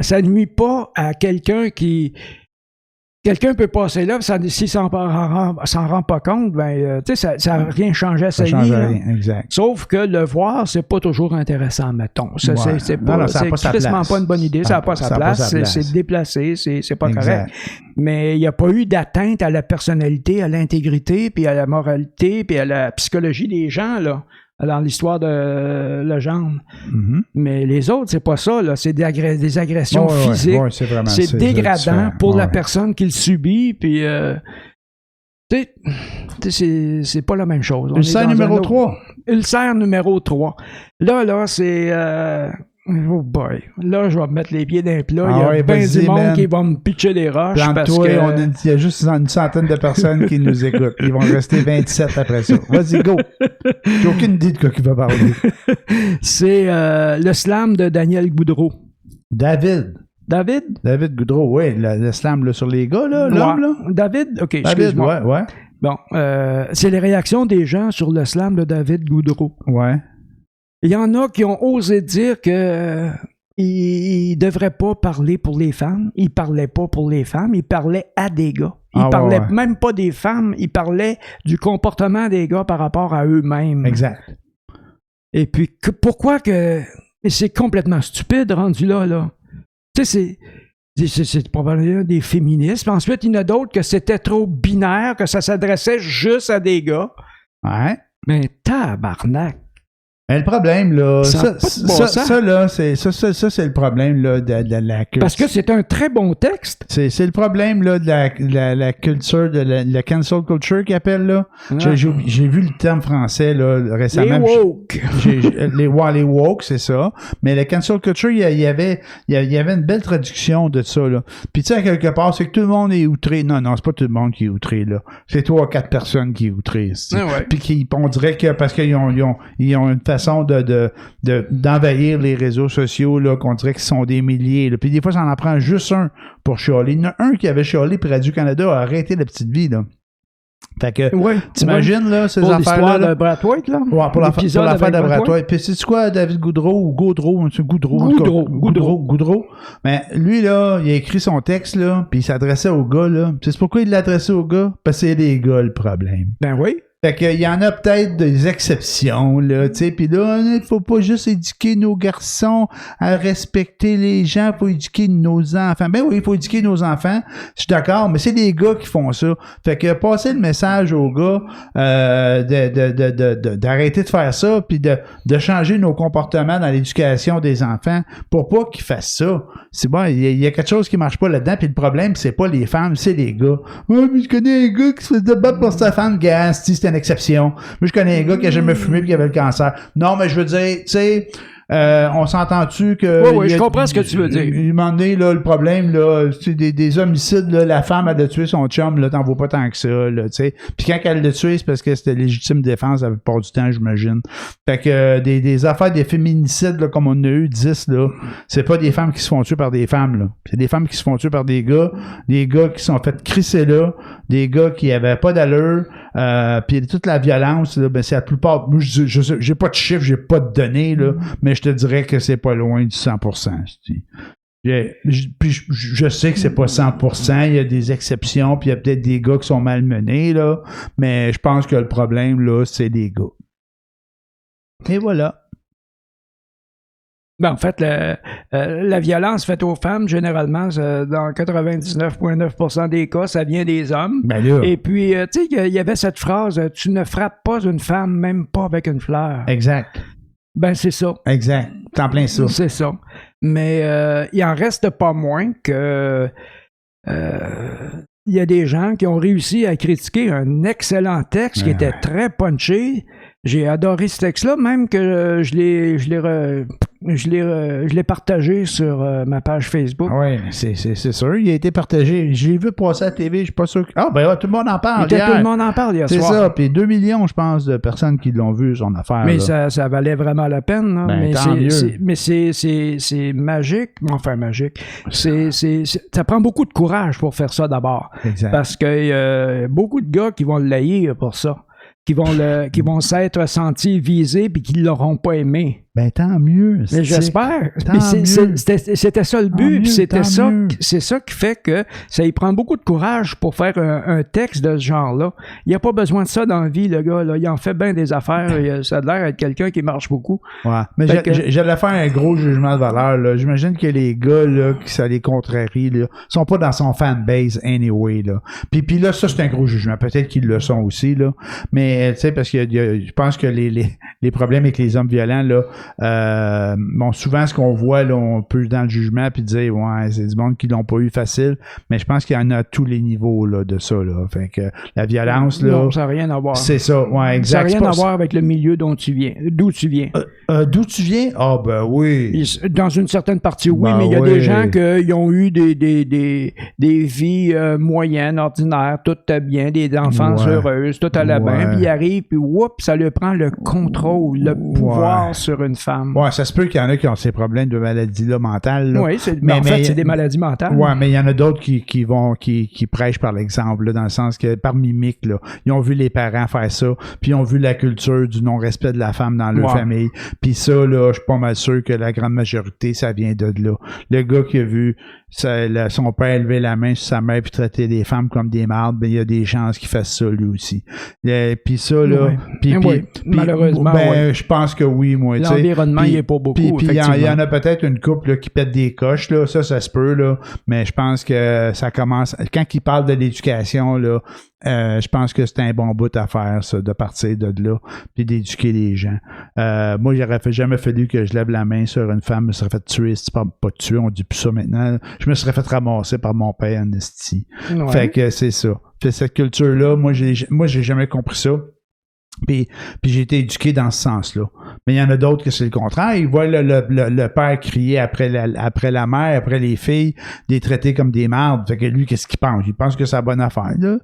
ça ne nuit pas à quelqu'un qui... Quelqu'un peut passer là, s'il s'en rend pas compte, ben, tu sais, ça n'a rien changé à sa vie. Rien, exact. Sauf que le voir, c'est pas toujours intéressant, mettons. C'est quasiment pas une bonne idée, ça n'a pas sa place, c'est déplacé, c'est pas correct. Mais il n'y a pas eu d'atteinte à la personnalité, à l'intégrité, puis à la moralité, puis à la psychologie des gens, là. Dans l'histoire de Legendre. Mm-hmm. Mais les autres, c'est pas ça, là. C'est des agressions physiques. C'est dégradant pour la personne qui le subit, puis c'est pas la même chose. Ulcère numéro 3. Ulcère numéro 3. Là, c'est... oh boy. Là, je vais me mettre les pieds dans le plat. Il y a bien du monde qui va me pitcher des roches. Il y a juste une centaine de personnes qui nous écoutent. Ils vont rester 27 après ça. Vas-y, go. J'ai aucune idée de quoi il va parler. C'est le slam de Daniel Goudreau. David Goudreau, oui. Le slam là, sur les gars, là, l'homme, là. David, OK, excuse-moi. Ouais. Bon, c'est les réactions des gens sur le slam de David Goudreau. Ouais. Il y en a qui ont osé dire que il devrait pas parler pour les femmes. Il parlait pas pour les femmes, il parlait à des gars. Il parlait même pas des femmes, il parlait du comportement des gars par rapport à eux-mêmes. Exact. Et puis, pourquoi que... C'est complètement stupide, rendu là. Tu sais, c'est probablement des féministes. Puis ensuite, il y en a d'autres que c'était trop binaire, que ça s'adressait juste à des gars. Ouais. Mais tabarnak! Mais le problème, là, ça, c'est le problème là, de la culture. Parce que c'est un très bon texte. C'est le problème là, de la culture, de la cancel culture qu'ils appellent. Là. J'ai vu le terme français là, récemment. Les woke. Les woke, c'est ça. Mais la cancel culture, il y avait une belle traduction de ça. Là. Puis tu sais, à quelque part, c'est que tout le monde est outré. Non, c'est pas tout le monde qui est outré. Là. C'est 3 ou 4 personnes qui est outré. Puis on dirait que parce qu'ils ont une façon d'envahir les réseaux sociaux, là, qu'on dirait qu'ils sont des milliers. Là. Puis des fois, ça en prend juste un pour chialer. Il y en a un qui avait chialé puis Radio-Canada a arrêté la petite vie. Là. Fait que, Ouais, t'imagines, là, ces pour affaires-là. l'histoire là, de Brad White, là? Ouais, pour L'épisode l'affaire de avec Brad White. White. Puis c'est quoi, David Goudreau ou Gaudreau? C'est Goudreau. Mais lui, là, il a écrit son texte, là, puis il s'adressait au gars, là. Puis c'est pourquoi il l'adressait au gars? Parce que c'est les gars, le problème. Ben oui. Fait qu'il y en a peut-être des exceptions, là, tu sais, pis là, il faut pas juste éduquer nos garçons à respecter les gens, faut éduquer nos enfants. Ben oui, il faut éduquer nos enfants, je suis d'accord, mais c'est les gars qui font ça. Fait que passer le message aux gars d'arrêter de faire ça, puis de changer nos comportements dans l'éducation des enfants pour pas qu'ils fassent ça. C'est bon, il y a quelque chose qui marche pas là-dedans, puis le problème, c'est pas les femmes, c'est les gars. Ouais, mais je connais un gars qui se fait débattre pour sa femme, gars, c'est une exception. Moi, je connais un gars qui a jamais fumé et qui avait le cancer. Non, mais je veux dire, tu sais, on s'entend-tu que... Oui, je comprends ce que tu veux dire. Il m'a donné, là, le problème, là, c'est des homicides, là, la femme, elle a tué son chum, là, t'en vaut pas tant que ça, là, tu sais. Puis quand elle l'a tué, c'est parce que c'était légitime défense la plupart du temps, j'imagine. Fait que des affaires, des féminicides, là, comme on en a eu 10, là, c'est pas des femmes qui se font tuer par des femmes, là. C'est des femmes qui se font tuer par des gars qui sont fait crisser là, des gars qui avaient pas d'allure, puis toute la violence, là, ben, c'est la plupart, moi, j'ai pas de chiffres, j'ai pas de données, là, mais je te dirais que c'est pas loin du 100%. Puis je sais que c'est pas 100%, il y a des exceptions, puis il y a peut-être des gars qui sont malmenés, là, mais je pense que le problème, là, c'est les gars. Et voilà. Ben, en fait, la violence faite aux femmes, généralement, dans 99,9% des cas, ça vient des hommes. Ben là. Et puis, tu sais, il y avait cette phrase, tu ne frappes pas une femme, même pas avec une fleur. Exact. Ben, c'est ça. Exact. T'es en plein ça. C'est ça. Mais il en reste pas moins que il y a des gens qui ont réussi à critiquer un excellent texte qui était très punché. J'ai adoré ce texte-là, même que je l'ai partagé sur ma page Facebook. Oui, c'est sûr. Il a été partagé. J'ai vu passer à la TV, je suis pas sûr que... Ah, ben tout le monde en parle Tout le monde en parle hier soir. C'est ça, puis 2 millions, je pense, de personnes qui l'ont vu, son affaire. Mais là. ça valait vraiment la peine. Là. Ben, mais tant mieux. mais c'est magique. Enfin, magique. Ça prend beaucoup de courage pour faire ça d'abord. Exact. Parce qu'il y a beaucoup de gars qui vont le laïr pour ça. Qui vont s'être sentis visés puis qui ne l'auront pas aimé. Ben, tant mieux. Mais j'espère. Mieux. C'était ça le but. Mieux, C'est ça qui fait que ça y prend beaucoup de courage pour faire un texte de ce genre-là. Il n'y a pas besoin de ça dans la vie, le gars. Là. Il en fait bien des affaires. Ça a l'air d'être quelqu'un qui marche beaucoup. Ouais. Mais j'allais faire un gros jugement de valeur. Là. J'imagine que les gars là, que ça les contrarie, là, sont pas dans son fanbase anyway. Là. Puis là, ça, c'est un gros jugement. Peut-être qu'ils le sont aussi. Là. Mais tu sais, parce que je pense que les problèmes avec les hommes violents, là, bon, souvent, ce qu'on voit, là, on peut dans le jugement puis dire, ouais, c'est du monde qui l'ont pas eu facile, mais je pense qu'il y en a à tous les niveaux, là, de ça, là. Fait que la violence, là. Non, ça n'a rien à voir. C'est ça, ouais, exact. Ça n'a rien à voir avec le milieu d'où tu viens. D'où tu viens? Ah, ben oui. Dans une certaine partie, oui, Ben mais il y a oui. des gens qui ont eu des vies moyennes, ordinaires, tout bien, des enfances heureuses, tout allait bien, puis ils arrivent, puis whoop, ça lui prend le contrôle, le pouvoir sur une femme. Ouais, ça se peut qu'il y en a qui ont ces problèmes de maladie-là mentale. Là. Oui, mais en fait, c'est des maladies mentales. Ouais, mais il y en a d'autres qui prêchent par l'exemple, là, dans le sens que, par mimique, là, ils ont vu les parents faire ça, puis ils ont vu la culture du non-respect de la femme dans leur famille. Puis ça, là, je suis pas mal sûr que la grande majorité, ça vient de là. Le gars qui a vu son père lever la main sur sa mère puis traiter les femmes comme des mardes, ben il y a des chances qu'il fasse ça lui aussi. Puis ça, là... Puis, malheureusement, je pense que oui, moi. L'environnement, il est pas beaucoup, puis il y en a peut-être une couple là, qui pète des coches, là, ça se peut, là, mais je pense que ça commence... Quand il parle de l'éducation, là, je pense que c'est un bon bout à faire, ça, de partir de là, puis d'éduquer les gens. Moi, j'aurais jamais fallu que je lève la main sur une femme, je me serais fait tuer, c'est pas tuer, on dit plus ça maintenant. Je me serais fait ramasser par mon père en esti. Ouais. Fait que c'est ça. Fait cette culture-là, moi, j'ai jamais compris ça. Puis j'ai été éduqué dans ce sens-là. Mais il y en a d'autres que c'est le contraire. Ils voient le père crier après la mère, après les filles, les traiter comme des mardes. Fait que lui, qu'est-ce qu'il pense? Il pense que c'est la bonne affaire, là.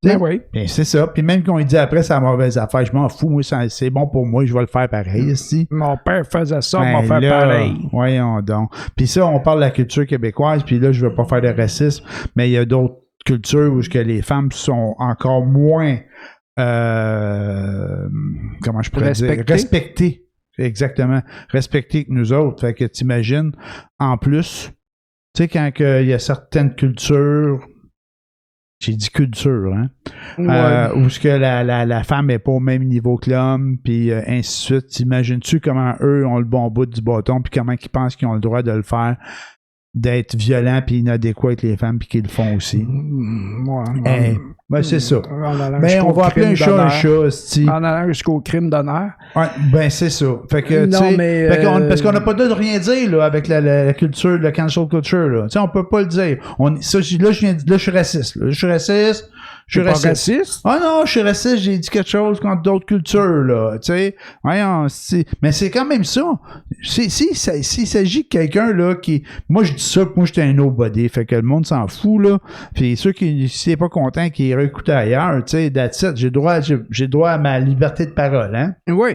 Ben oui. Ben c'est ça. Puis même quand il dit après c'est la mauvaise affaire, je m'en fous, moi, c'est bon pour moi, je vais le faire pareil ici. Mon père faisait ça, on va faire pareil. Voyons donc. Puis ça, on parle de la culture québécoise, puis là, je veux pas faire de racisme, mais il y a d'autres cultures où que les femmes sont encore moins comment je pourrais dire? Respectées. Exactement. Respectées que nous autres. Fait que t'imagines, en plus, tu sais, quand il y a certaines cultures, j'ai dit culture, hein? Où ce que la femme n'est pas au même niveau que l'homme, puis ainsi de suite. T'imagines-tu comment eux ont le bon bout du bâton, puis comment ils pensent qu'ils ont le droit de le faire, d'être violents puis inadéquats avec les femmes, puis qu'ils le font aussi? C'est ça. Mais on va appeler un chat, c'ti. En allant jusqu'au crime d'honneur. Ouais, ben c'est ça. Fait que, parce qu'on n'a pas le droit de rien dire là, avec la culture, la cancel culture. Là. On peut pas le dire. Là, je suis raciste. Là. Je suis raciste. Ah non, je suis raciste, j'ai dit quelque chose contre d'autres cultures, là, tu sais. Voyons, mais c'est quand même ça. S'il s'agit de quelqu'un, là, qui... Moi, je dis ça, que moi, j'étais un nobody, fait que le monde s'en fout, là. Puis ceux qui, si c'est pas content, qui réécoutent ailleurs, tu sais, that's it. J'ai droit à ma liberté de parole, hein. Oui.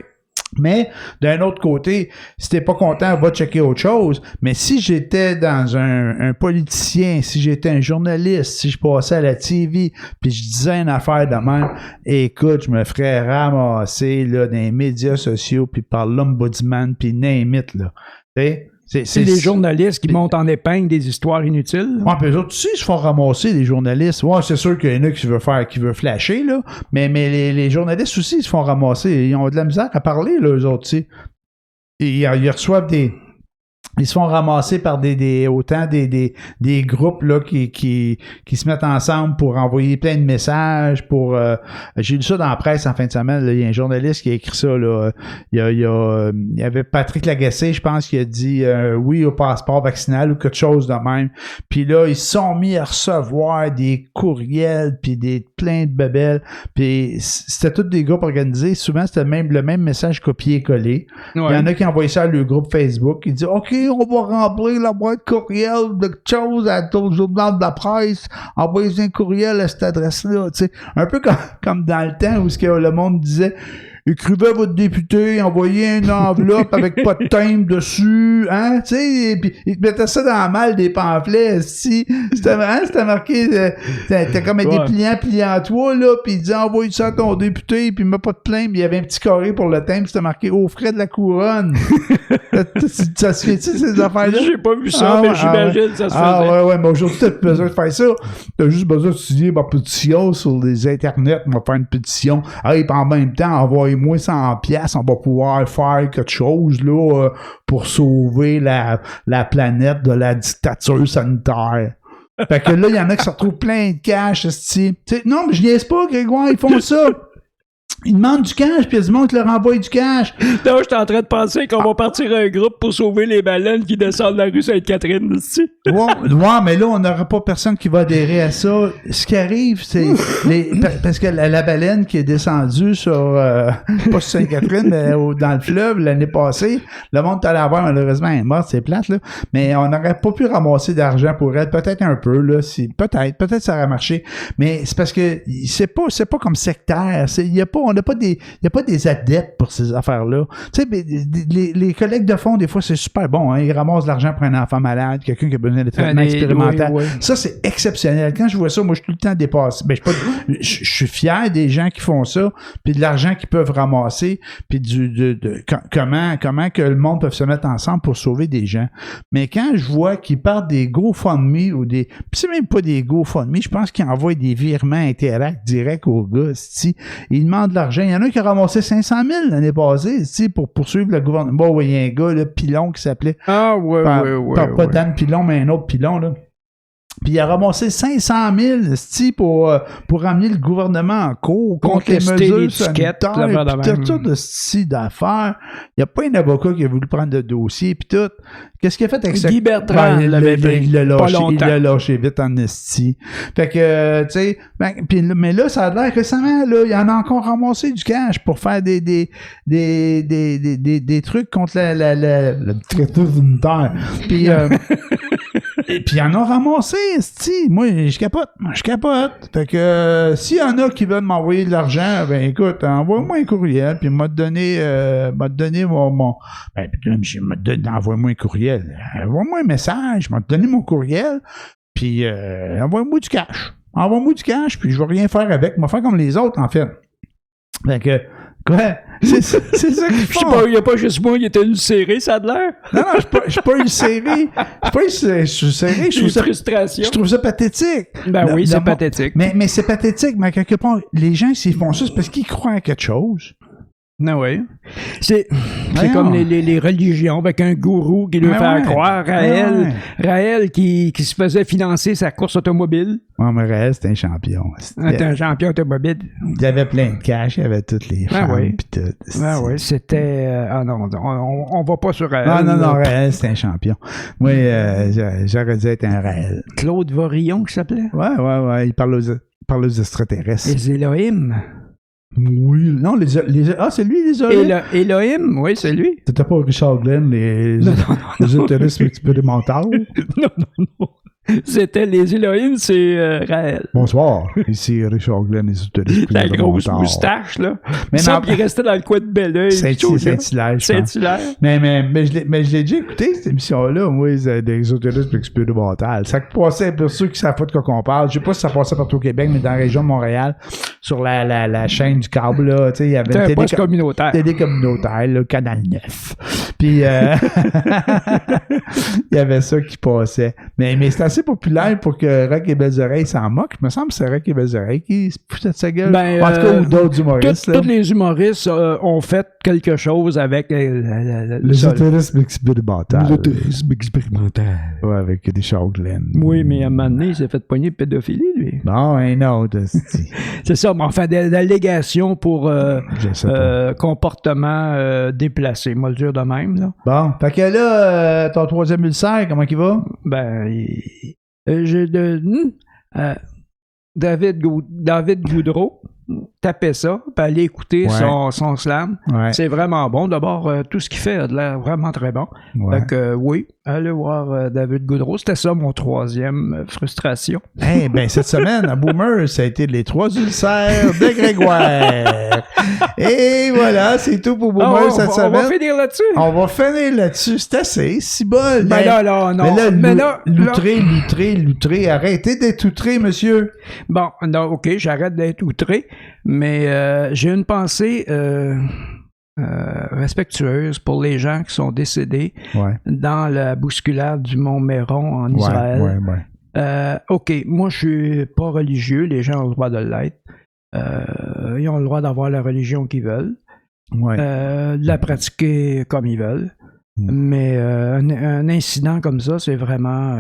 Mais, d'un autre côté, si t'es pas content, va checker autre chose. Mais si j'étais dans un politicien, si j'étais un journaliste, si je passais à la TV, puis je disais une affaire de même, écoute, je me ferais ramasser, là, dans les médias sociaux, puis par l'ombudsman, puis name it, là. T'sais? C'est les journalistes qui montent en épingle des histoires inutiles. Ouais, puis eux autres, tu sais, ils se font ramasser, les journalistes. Ouais, c'est sûr qu'il y en a qui veut flasher, là. Mais les journalistes aussi, ils se font ramasser. Ils ont de la misère à parler, là, eux autres, tu sais. Ils reçoivent ils se font ramasser par autant des groupes là qui se mettent ensemble pour envoyer plein de messages pour j'ai lu ça dans la presse en fin de semaine, là, il y a un journaliste qui a écrit ça là, il y avait Patrick Lagacé, je pense, qui a dit oui au passeport vaccinal ou quelque chose de même. Puis là, ils se sont mis à recevoir des courriels puis plein de bébelles, puis c'était tous des groupes organisés, souvent c'était le même message copié-collé. Ouais. Il y en a qui envoyaient ça à leur groupe Facebook, ils disent OK, on va remplir la boîte courriel de quelque chose à ton journal de la presse, envoyez un courriel à cette adresse-là, tu sais. Un peu comme dans le temps où le monde disait écrivez à votre député, envoyez une enveloppe avec pas de timbre dessus, hein, tu sais, puis ils te mettaient ça dans la malle des pamphlets, si, c'était marqué, t'as comme des pliants toi, là, puis ils disaient envoyez ça à ton député, puis mets pas de plainte, puis il y avait un petit carré pour le timbre, c'était marqué aux frais de la couronne. Ça se fait-tu, ces affaires-là? J'ai pas vu ça, mais j'imagine ça se faisait. Ouais, mais aujourd'hui, t'as besoin de faire ça. T'as juste besoin de signer ma pétition sur les internets, on va faire une pétition. Hey, puis en même temps, envoyez-moi 100$, on va pouvoir faire quelque chose là pour sauver la planète de la dictature sanitaire. Fait que là, il y en a qui se retrouvent plein de cash, non, mais je niaise pas, Grégoire, ils font ça. Ils demandent du cash, puis il y a du monde qui leur envoie du cash. Non, je suis en train de penser qu'on va partir un groupe pour sauver les baleines qui descendent la rue Sainte-Catherine, ici. Ouais, mais là, on n'aura pas personne qui va adhérer à ça. Ce qui arrive, c'est... parce que la baleine qui est descendue sur... pas sur Sainte-Catherine, mais dans le fleuve l'année passée, le monde est allé la voir, malheureusement, elle est morte, c'est plate, là. Mais on n'aurait pas pu ramasser d'argent pour elle. Peut-être un peu, là. Peut-être ça aurait marché. Mais c'est parce que c'est pas comme sectaire. Il y a pas des adeptes pour ces affaires-là. Tu sais, les collègues de fonds, des fois, c'est super bon. Hein? Ils ramassent de l'argent pour un enfant malade, quelqu'un qui a besoin de traitement expérimental. Oui. Ça, c'est exceptionnel. Quand je vois ça, moi, je suis tout le temps dépassé. Je suis fier des gens qui font ça, puis de l'argent qu'ils peuvent ramasser, puis comment que le monde peut se mettre ensemble pour sauver des gens. Mais quand je vois qu'ils partent des GoFundMe ou puis c'est même pas des GoFundMe, je pense qu'ils envoient des virements Interact direct aux gars, ils demandent de l'argent. Il y en a qui a ramassé 500 000 l'année passée, pour poursuivre le gouvernement. Bon, il y a un gars, là, Pilon, qui s'appelait. Ah, ouais. Pas Dan Pilon, mais un autre Pilon, là. Puis il a ramassé 500 000 pour ramener le gouvernement en cours contre les mesures sanitaires, puis tout ça de style d'affaires. Il n'y a pas un avocat qui a voulu prendre le dossier, puis tout. Qu'est-ce qu'il a fait avec ça? Guy Bertrand il l'a lâché vite en esti. Fait que, tu sais, mais là, ça a l'air récemment, là, il en a encore ramassé du cash pour faire des trucs contre le traité unitaire. Puis, et puis, ils en ont ramassé, esti. Moi, je capote. Fait que, s'il y en a qui veulent m'envoyer de l'argent, ben, écoute, envoie-moi un courriel, puis m'a donné mon envoie-moi un courriel. Envoie-moi un message, m'a donné mon courriel, puis envoie-moi du cash. envoie-moi du cash, puis je vais rien faire avec. Je vais faire comme les autres, en fait. Fait que, quoi? C'est ça qu'ils font. Il n'y a pas juste moi, il était ulcéré, ça a de l'air. Non, je suis pas ulcéré. Je suis ulcéré. Je trouve ça pathétique. Ben oui, c'est pathétique. Mais c'est pathétique, mais quelque part, les gens, s'ils font ça, c'est parce qu'ils croient à quelque chose. Non, oui. C'est comme les religions avec un gourou qui lui fait croire Raël qui se faisait financer sa course automobile. Ouais, mais Raël, c'était un champion. C'était un champion automobile. Il avait plein de cash, il avait toutes les femmes pis tout. Oui, c'était... non, on va pas sur Raël. Non, Raël, c'était un champion. Moi, j'aurais dû être un Raël. Claude Vorillon, qui s'appelait? Ouais, il parle aux extraterrestres. Les Elohim. Oui, non, c'est lui, les Elohim. Elohim, oui, c'est lui. C'était pas Richard Glenn, les ésotérismes expérimentaux? Non. C'était les Elohim, c'est Raël. Bonsoir, ici Richard Glenn, les ésotérismes expérimentaux. La grosse moustache, là. Mais non, il restait dans le coin de Belleuil. Saint-Hilaire. Mais je l'ai déjà écouté, cette émission-là, moi, des ésotérismes expérimentaux. Ça passait, pour ceux qui ne savent pas de quoi qu'on parle, je sais pas si ça passait partout au Québec, mais dans la région de Montréal, sur la chaîne du câble, là, tu sais, il y avait un poste communautaire. Télé communautaire, le Canal 9. Puis, il y avait ça qui passait. Mais c'était assez populaire pour que Rock et Belles Oreilles s'en moquent. Il me semble que c'est Rock et Belles Oreilles qui se foutait de sa gueule. En tout cas, ou d'autres humoristes. Tous les humoristes ont fait quelque chose avec l'ésotérisme expérimental. L'ésotérisme expérimental. Ouais, avec Richard Glenn. Oui, mais à un moment donné, il s'est fait pogner de pédophilie, lui. Non, un autre. C'est ça, mais enfin, des allégations pour comportement déplacé. Moi, le dire de même, là. Bon, fait que là, ton troisième ulcère, comment il va? David Goudreau, tapez ça, puis allez écouter son slam. Ouais. C'est vraiment bon. D'abord, tout ce qu'il fait a de l'air vraiment très bon. Ouais. Donc, oui, allez voir David Goudreau. C'était ça mon troisième frustration. Cette semaine, à Boomer, ça a été les 3 ulcères de Grégoire. Et voilà, c'est tout pour Boomer cette semaine. On va finir là-dessus. On va finir là-dessus. C'est assez, si bol. Mais là, l'outré. Arrêtez d'être outré, monsieur. Bon, non, OK, j'arrête d'être outré, mais j'ai une pensée respectueuse pour les gens qui sont décédés dans la bousculade du Mont Méron en Israël. OK, moi, je suis pas religieux, les gens ont le droit de l'être. Ils ont le droit d'avoir la religion qu'ils veulent, de la pratiquer comme ils veulent, mais un incident comme ça, c'est vraiment...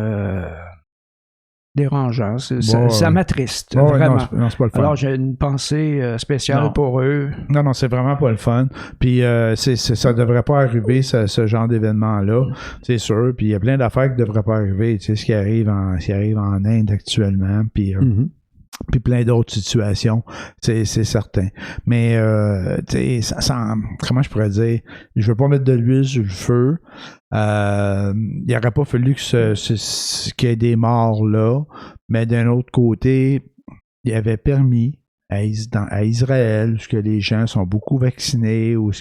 dérangeant. Ça m'attriste, vraiment. Non, c'est pas le fun. Alors, j'ai une pensée spéciale pour eux. Non, c'est vraiment pas le fun. Puis, ça devrait pas arriver, ce genre d'événement-là, c'est sûr. Puis, il y a plein d'affaires qui devraient pas arriver. Tu sais, ce qui arrive en Inde actuellement, puis... Puis plein d'autres situations, c'est certain. Mais, tu sais, comment je pourrais dire, je veux pas mettre de l'huile sur le feu. Il n'aurait pas fallu qu'il y ait des morts là, mais d'un autre côté, il avait permis à Israël, où les gens sont beaucoup vaccinés, où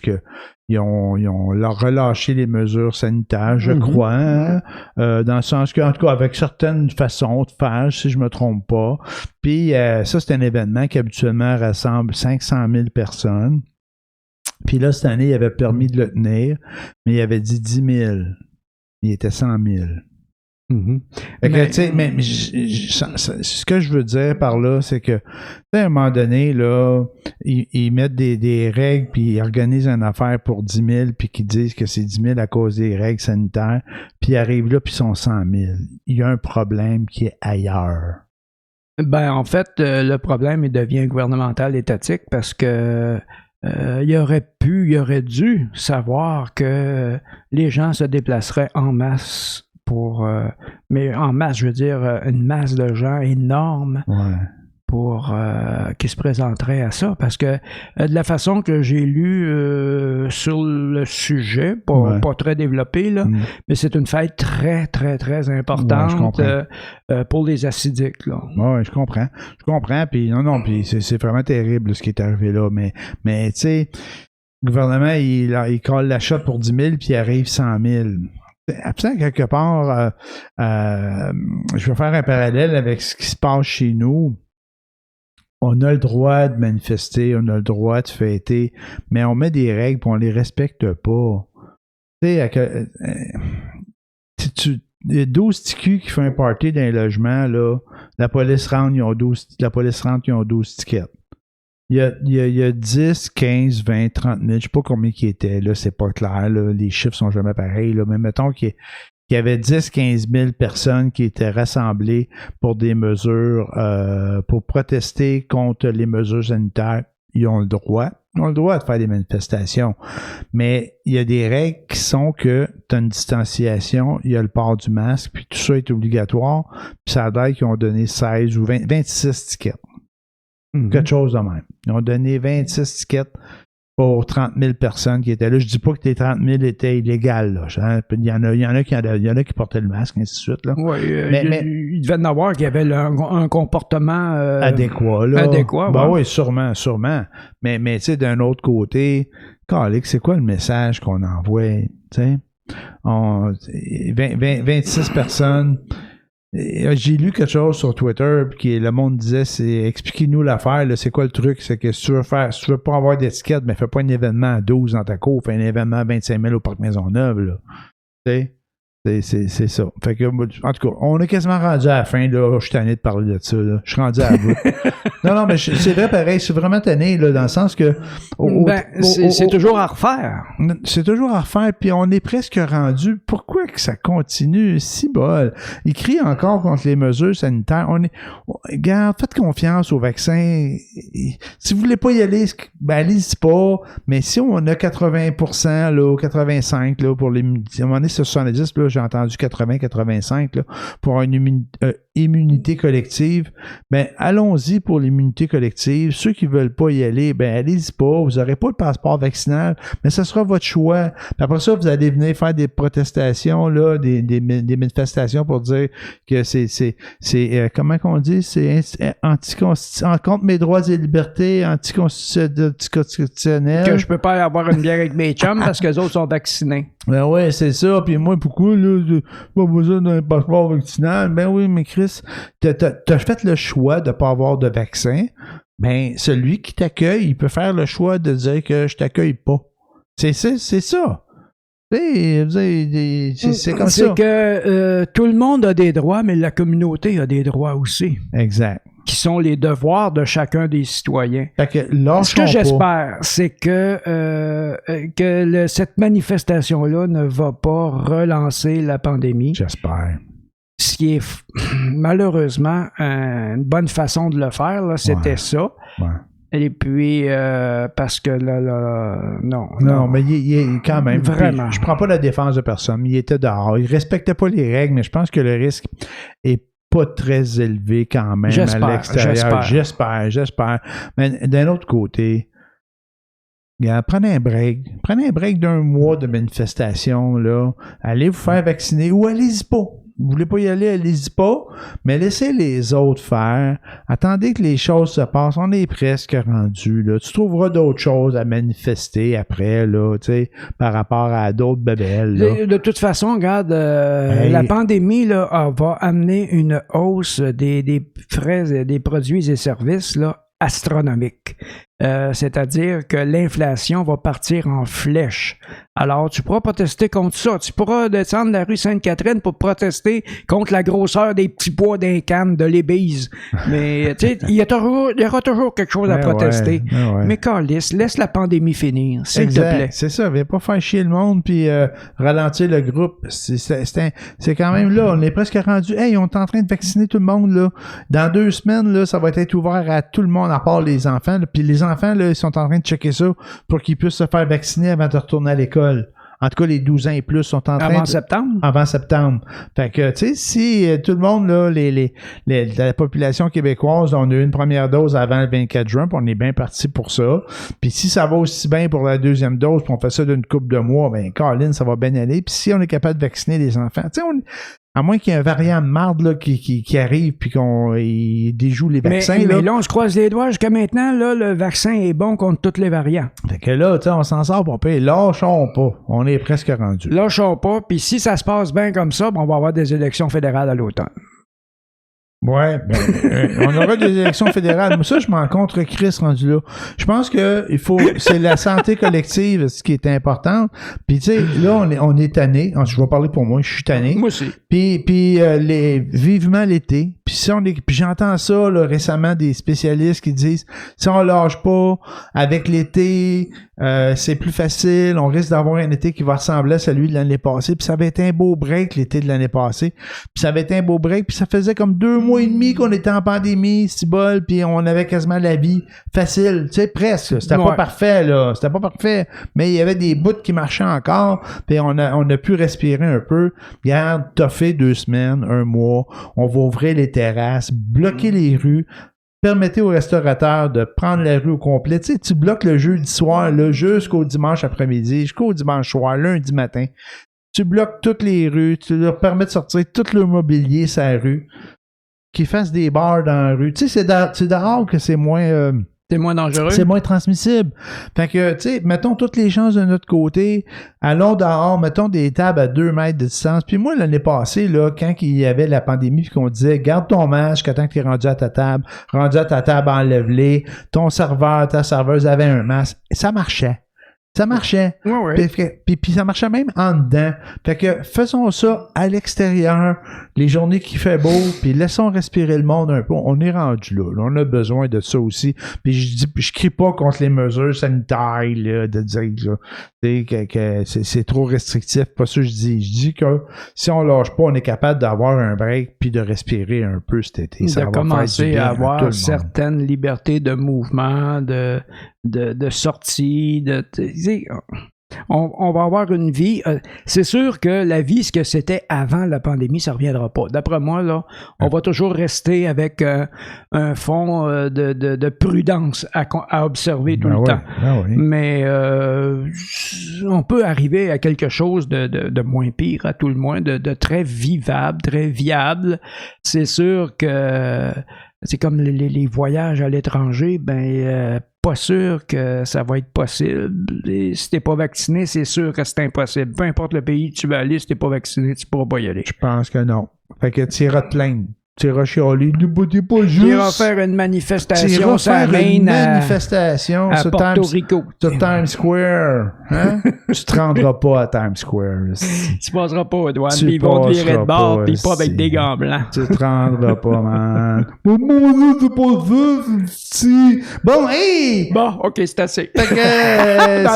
ils ont relâché les mesures sanitaires, je crois, hein? Dans le sens que, en tout cas, avec certaines façons de faire, si je me trompe pas. Puis ça, c'est un événement qui habituellement rassemble 500 000 personnes. Puis là, cette année, il avait permis de le tenir, mais il avait dit 10 000. Il était 100 000. Ce que je veux dire par là, c'est que à un moment donné, là, ils mettent des règles, puis ils organisent une affaire pour 10 000, puis qu'ils disent que c'est 10 000 à cause des règles sanitaires, puis ils arrivent là, puis ils sont 100 000. Il y a un problème qui est ailleurs. En fait, le problème, il devient gouvernemental, étatique, parce que il aurait dû savoir que les gens se déplaceraient en masse mais en masse, je veux dire, une masse de gens énorme pour qui se présenteraient à ça. Parce que de la façon que j'ai lu sur le sujet, pas très développé, là, mais c'est une fête très, très, très importante pour les Hassidiques. Oui, je comprends. Puis puis c'est vraiment terrible ce qui est arrivé là. Mais tu sais, le gouvernement, il colle la shot pour 10 000, puis il arrive 100 000. Absent quelque part, je vais faire un parallèle avec ce qui se passe chez nous. on a le droit de manifester, on a le droit de fêter, mais on met des règles et on les respecte pas. Tu sais, il y a 12 TQ qui font un party dans les logements, là, la police rentre, ils ont 12 tickets. Il y a 10, 15, 20, 30 000, je sais pas combien qui étaient, là, c'est pas clair, là, les chiffres sont jamais pareils, là, mais mettons qu'il y avait 10, 15 000 personnes qui étaient rassemblées pour des mesures, pour protester contre les mesures sanitaires. Ils ont le droit de faire des manifestations. Mais il y a des règles qui sont que tu as une distanciation, il y a le port du masque, puis tout ça est obligatoire. Puis ça a l'air qu'ils ont donné 16 ou 26 tickets. Quelque chose de même. Ils ont donné 26 tickets pour 30 000 personnes qui étaient là. Je dis pas que les 30 000 étaient illégales. Là. Il y en a qui portaient le masque, ainsi de suite. Oui, il devait en avoir qui avaient un comportement adéquat. Là. Adéquat, ben oui, sûrement. Mais tu sais, d'un autre côté, c'est quoi le message qu'on envoie? 26 personnes. J'ai lu quelque chose sur Twitter, puis le monde disait, expliquez-nous l'affaire, là, c'est quoi le truc? C'est que si tu veux pas avoir d'étiquette, mais fais pas un événement à 12 dans ta cour, fais un événement à 25 000 au Parc Maisonneuve, là. Tu sais? C'est ça. Fait que, en tout cas, on est quasiment rendu à la fin, là. Je suis tanné de parler de ça, là. Je suis rendu à bout. Non, mais c'est vrai pareil. Je suis vraiment tanné, là, dans le sens que... c'est toujours à refaire. C'est toujours à refaire, puis on est presque rendu. Pourquoi que ça continue? Si bol. Ils crient encore contre les mesures sanitaires. Regarde, faites confiance au vaccin. Si vous voulez pas y aller, allez-y pas. Mais si on a 80%, là, 85%, là, pour les... À un moment donné, c'est 70%, là, j'ai entendu 80-85 là, pour une immunité collective, ben allons-y pour l'immunité collective. Ceux qui veulent pas y aller, ben allez-y pas. Vous n'aurez pas le passeport vaccinal, mais ce sera votre choix. Puis après ça, vous allez venir faire des protestations, là, des manifestations pour dire que c'est comment qu'on dit, c'est contre mes droits et libertés, anticonstitutionnel. Que je peux pas avoir une bière avec mes chums parce que les autres sont vaccinés. Ben ouais, c'est ça. Puis moi, pourquoi, là, j'ai pas besoin d'un passeport vaccinal? Ben oui, mais Chris, t'as fait le choix de pas avoir de vaccin. Ben, celui qui t'accueille, il peut faire le choix de dire que je t'accueille pas. C'est ça. C'est comme ça. C'est que tout le monde a des droits, mais la communauté a des droits aussi. Exact. Qui sont les devoirs de chacun des citoyens. Fait que ce que j'espère, c'est que cette manifestation-là ne va pas relancer la pandémie. J'espère. Ce qui est malheureusement une bonne façon de le faire, là, c'était ça. Ouais. Et puis, parce que là, non. Non, mais il est quand même... Vraiment. Je prends pas la défense de personne. Il était dehors. Il respectait pas les règles, mais je pense que le risque est pas très élevé quand même à l'extérieur. J'espère. Mais d'un autre côté, regarde, prenez un break. Prenez un break d'un mois de manifestation, là. Allez vous faire vacciner ou allez-y pas. Vous voulez pas y aller, allez-y pas, mais laissez les autres faire. Attendez que les choses se passent. On est presque rendu, là. Tu trouveras d'autres choses à manifester après, là, tu sais, par rapport à d'autres bébelles, là. De toute façon, regarde, la pandémie, là, va amener une hausse des frais, des produits et services, là, astronomique. C'est-à-dire que l'inflation va partir en flèche. Alors, tu pourras protester contre ça. Tu pourras descendre la rue Sainte-Catherine pour protester contre la grosseur des petits pois d'un canne de l'ébise. Mais, tu sais, il y aura toujours quelque chose à protester. Ouais. Mais câlisse, laisse la pandémie finir, s'il te plaît. C'est ça. Viens pas faire chier le monde puis ralentir le groupe. C'est quand même là. On est presque rendu. Hey, on est en train de vacciner tout le monde, là. Dans 2 semaines, là, ça va être ouvert à tout le monde, à part les enfants. Puis les enfants, là, ils sont en train de checker ça pour qu'ils puissent se faire vacciner avant de retourner à l'école. En tout cas, les 12 ans et plus sont en train Avant septembre? Avant septembre. Fait que, tu sais, si tout le monde, là, la population québécoise, on a eu une première dose avant le 24 juin, puis on est bien parti pour ça. Puis si ça va aussi bien pour la deuxième dose, puis on fait ça d'une couple de mois, ben, Colin, ça va bien aller. Puis si on est capable de vacciner les enfants, tu sais, à moins qu'il y ait un variant de marde là, qui arrive puis qu'on déjoue les vaccins. Mais là, on se croise les doigts. Jusqu'à maintenant, là, le vaccin est bon contre tous les variants. Fait que là, tu sais, on s'en sort pour payer. Lâchons pas. On est presque rendu. Lâchons pas. Puis si ça se passe bien comme ça, on va avoir des élections fédérales à l'automne. Ouais, on aura des élections fédérales. Mais ça, je m'en contre Chris rendu là. Je pense que c'est la santé collective ce qui est important. Puis tu sais, là, on est tanné. Je vais parler pour moi, je suis tanné. Moi aussi. Puis vivement l'été. Puis j'entends ça là, récemment des spécialistes qui disent si on lâche pas avec l'été, c'est plus facile. On risque d'avoir un été qui va ressembler à celui de l'année passée. Puis ça avait été un beau break l'été de l'année passée. Puis ça avait été un beau break. Puis ça faisait comme 2 mois et demi qu'on était en pandémie, c'est bol. Puis on avait quasiment la vie facile. Tu sais, presque. C'était pas parfait là. C'était pas parfait. Mais il y avait des bouts qui marchaient encore. Puis on a pu respirer un peu. Regarde, t'as fait 2 semaines, 1 mois. On va ouvrir les terrasses, bloquer les rues. Permettez aux restaurateurs de prendre la rue au complet. Tu sais, tu bloques le jeudi soir là, jusqu'au dimanche après-midi, jusqu'au dimanche soir, lundi matin. Tu bloques toutes les rues, tu leur permets de sortir tout le mobilier sur la rue, qu'ils fassent des bars dans la rue. Tu sais, c'est dehors que c'est moins... c'est moins dangereux. C'est moins transmissible. Fait que, tu sais, mettons toutes les chances de notre côté. Allons dehors, mettons des tables à 2 mètres de distance. Puis moi, l'année passée, là, quand il y avait la pandémie, puis qu'on disait, garde ton masque tant que tu es rendu à ta table, enlève-les. Ton serveur, ta serveuse avait un masque. Ça marchait. Ça marchait. Ouais. Puis ça marchait même en dedans. Fait que faisons ça à l'extérieur, les journées qui fait beau, puis laissons respirer le monde un peu. On est rendu là. On a besoin de ça aussi. Puis je crie pas contre les mesures sanitaires, là, de dire que c'est trop restrictif. Pas ça que je dis. Je dis que si on lâche pas, on est capable d'avoir un break puis de respirer un peu cet été. Ça de va commencer faire du bien à avoir tout le monde. certaines libertés de mouvement, de sortie, on va avoir une vie. C'est sûr que la vie, ce que c'était avant la pandémie, ça ne reviendra pas. D'après moi, là, on va toujours rester avec un fond de prudence à observer tout le temps. Oui. Mais on peut arriver à quelque chose de moins pire à tout le moins, de très vivable, très viable. C'est sûr que c'est comme les voyages à l'étranger, pas sûr que ça va être possible. Et si t'es pas vacciné, c'est sûr que c'est impossible. Peu importe le pays où tu vas aller, si t'es pas vacciné, tu pourras pas y aller. Je pense que non. Fait que tu iras te plaindre. Tu iras chialer. Ne battez pas juste. Tu iras faire une manifestation sur Porto Rico. Sur Times Square. Hein? Tu te rendras pas à Times Square. Tu passeras pas aux douanes. Ils vont te virer de bord, puis pas avec des gants blancs. Tu te rendras pas, man. C'est pas ça, Bon, hey! Bon, OK, c'est assez. Fait que,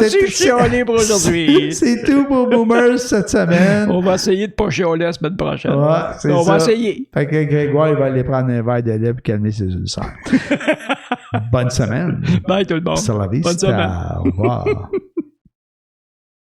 c'est chialé pour aujourd'hui. C'est tout pour Boomers cette semaine. On va essayer de pas chialer la semaine prochaine. Ouais, on va essayer. Fait que Grégoire, il va aller prendre un verre de lait pour calmer ses ulcères. Bonne semaine. Bye tout le monde. Sur la vie, bonne semaine. Au revoir.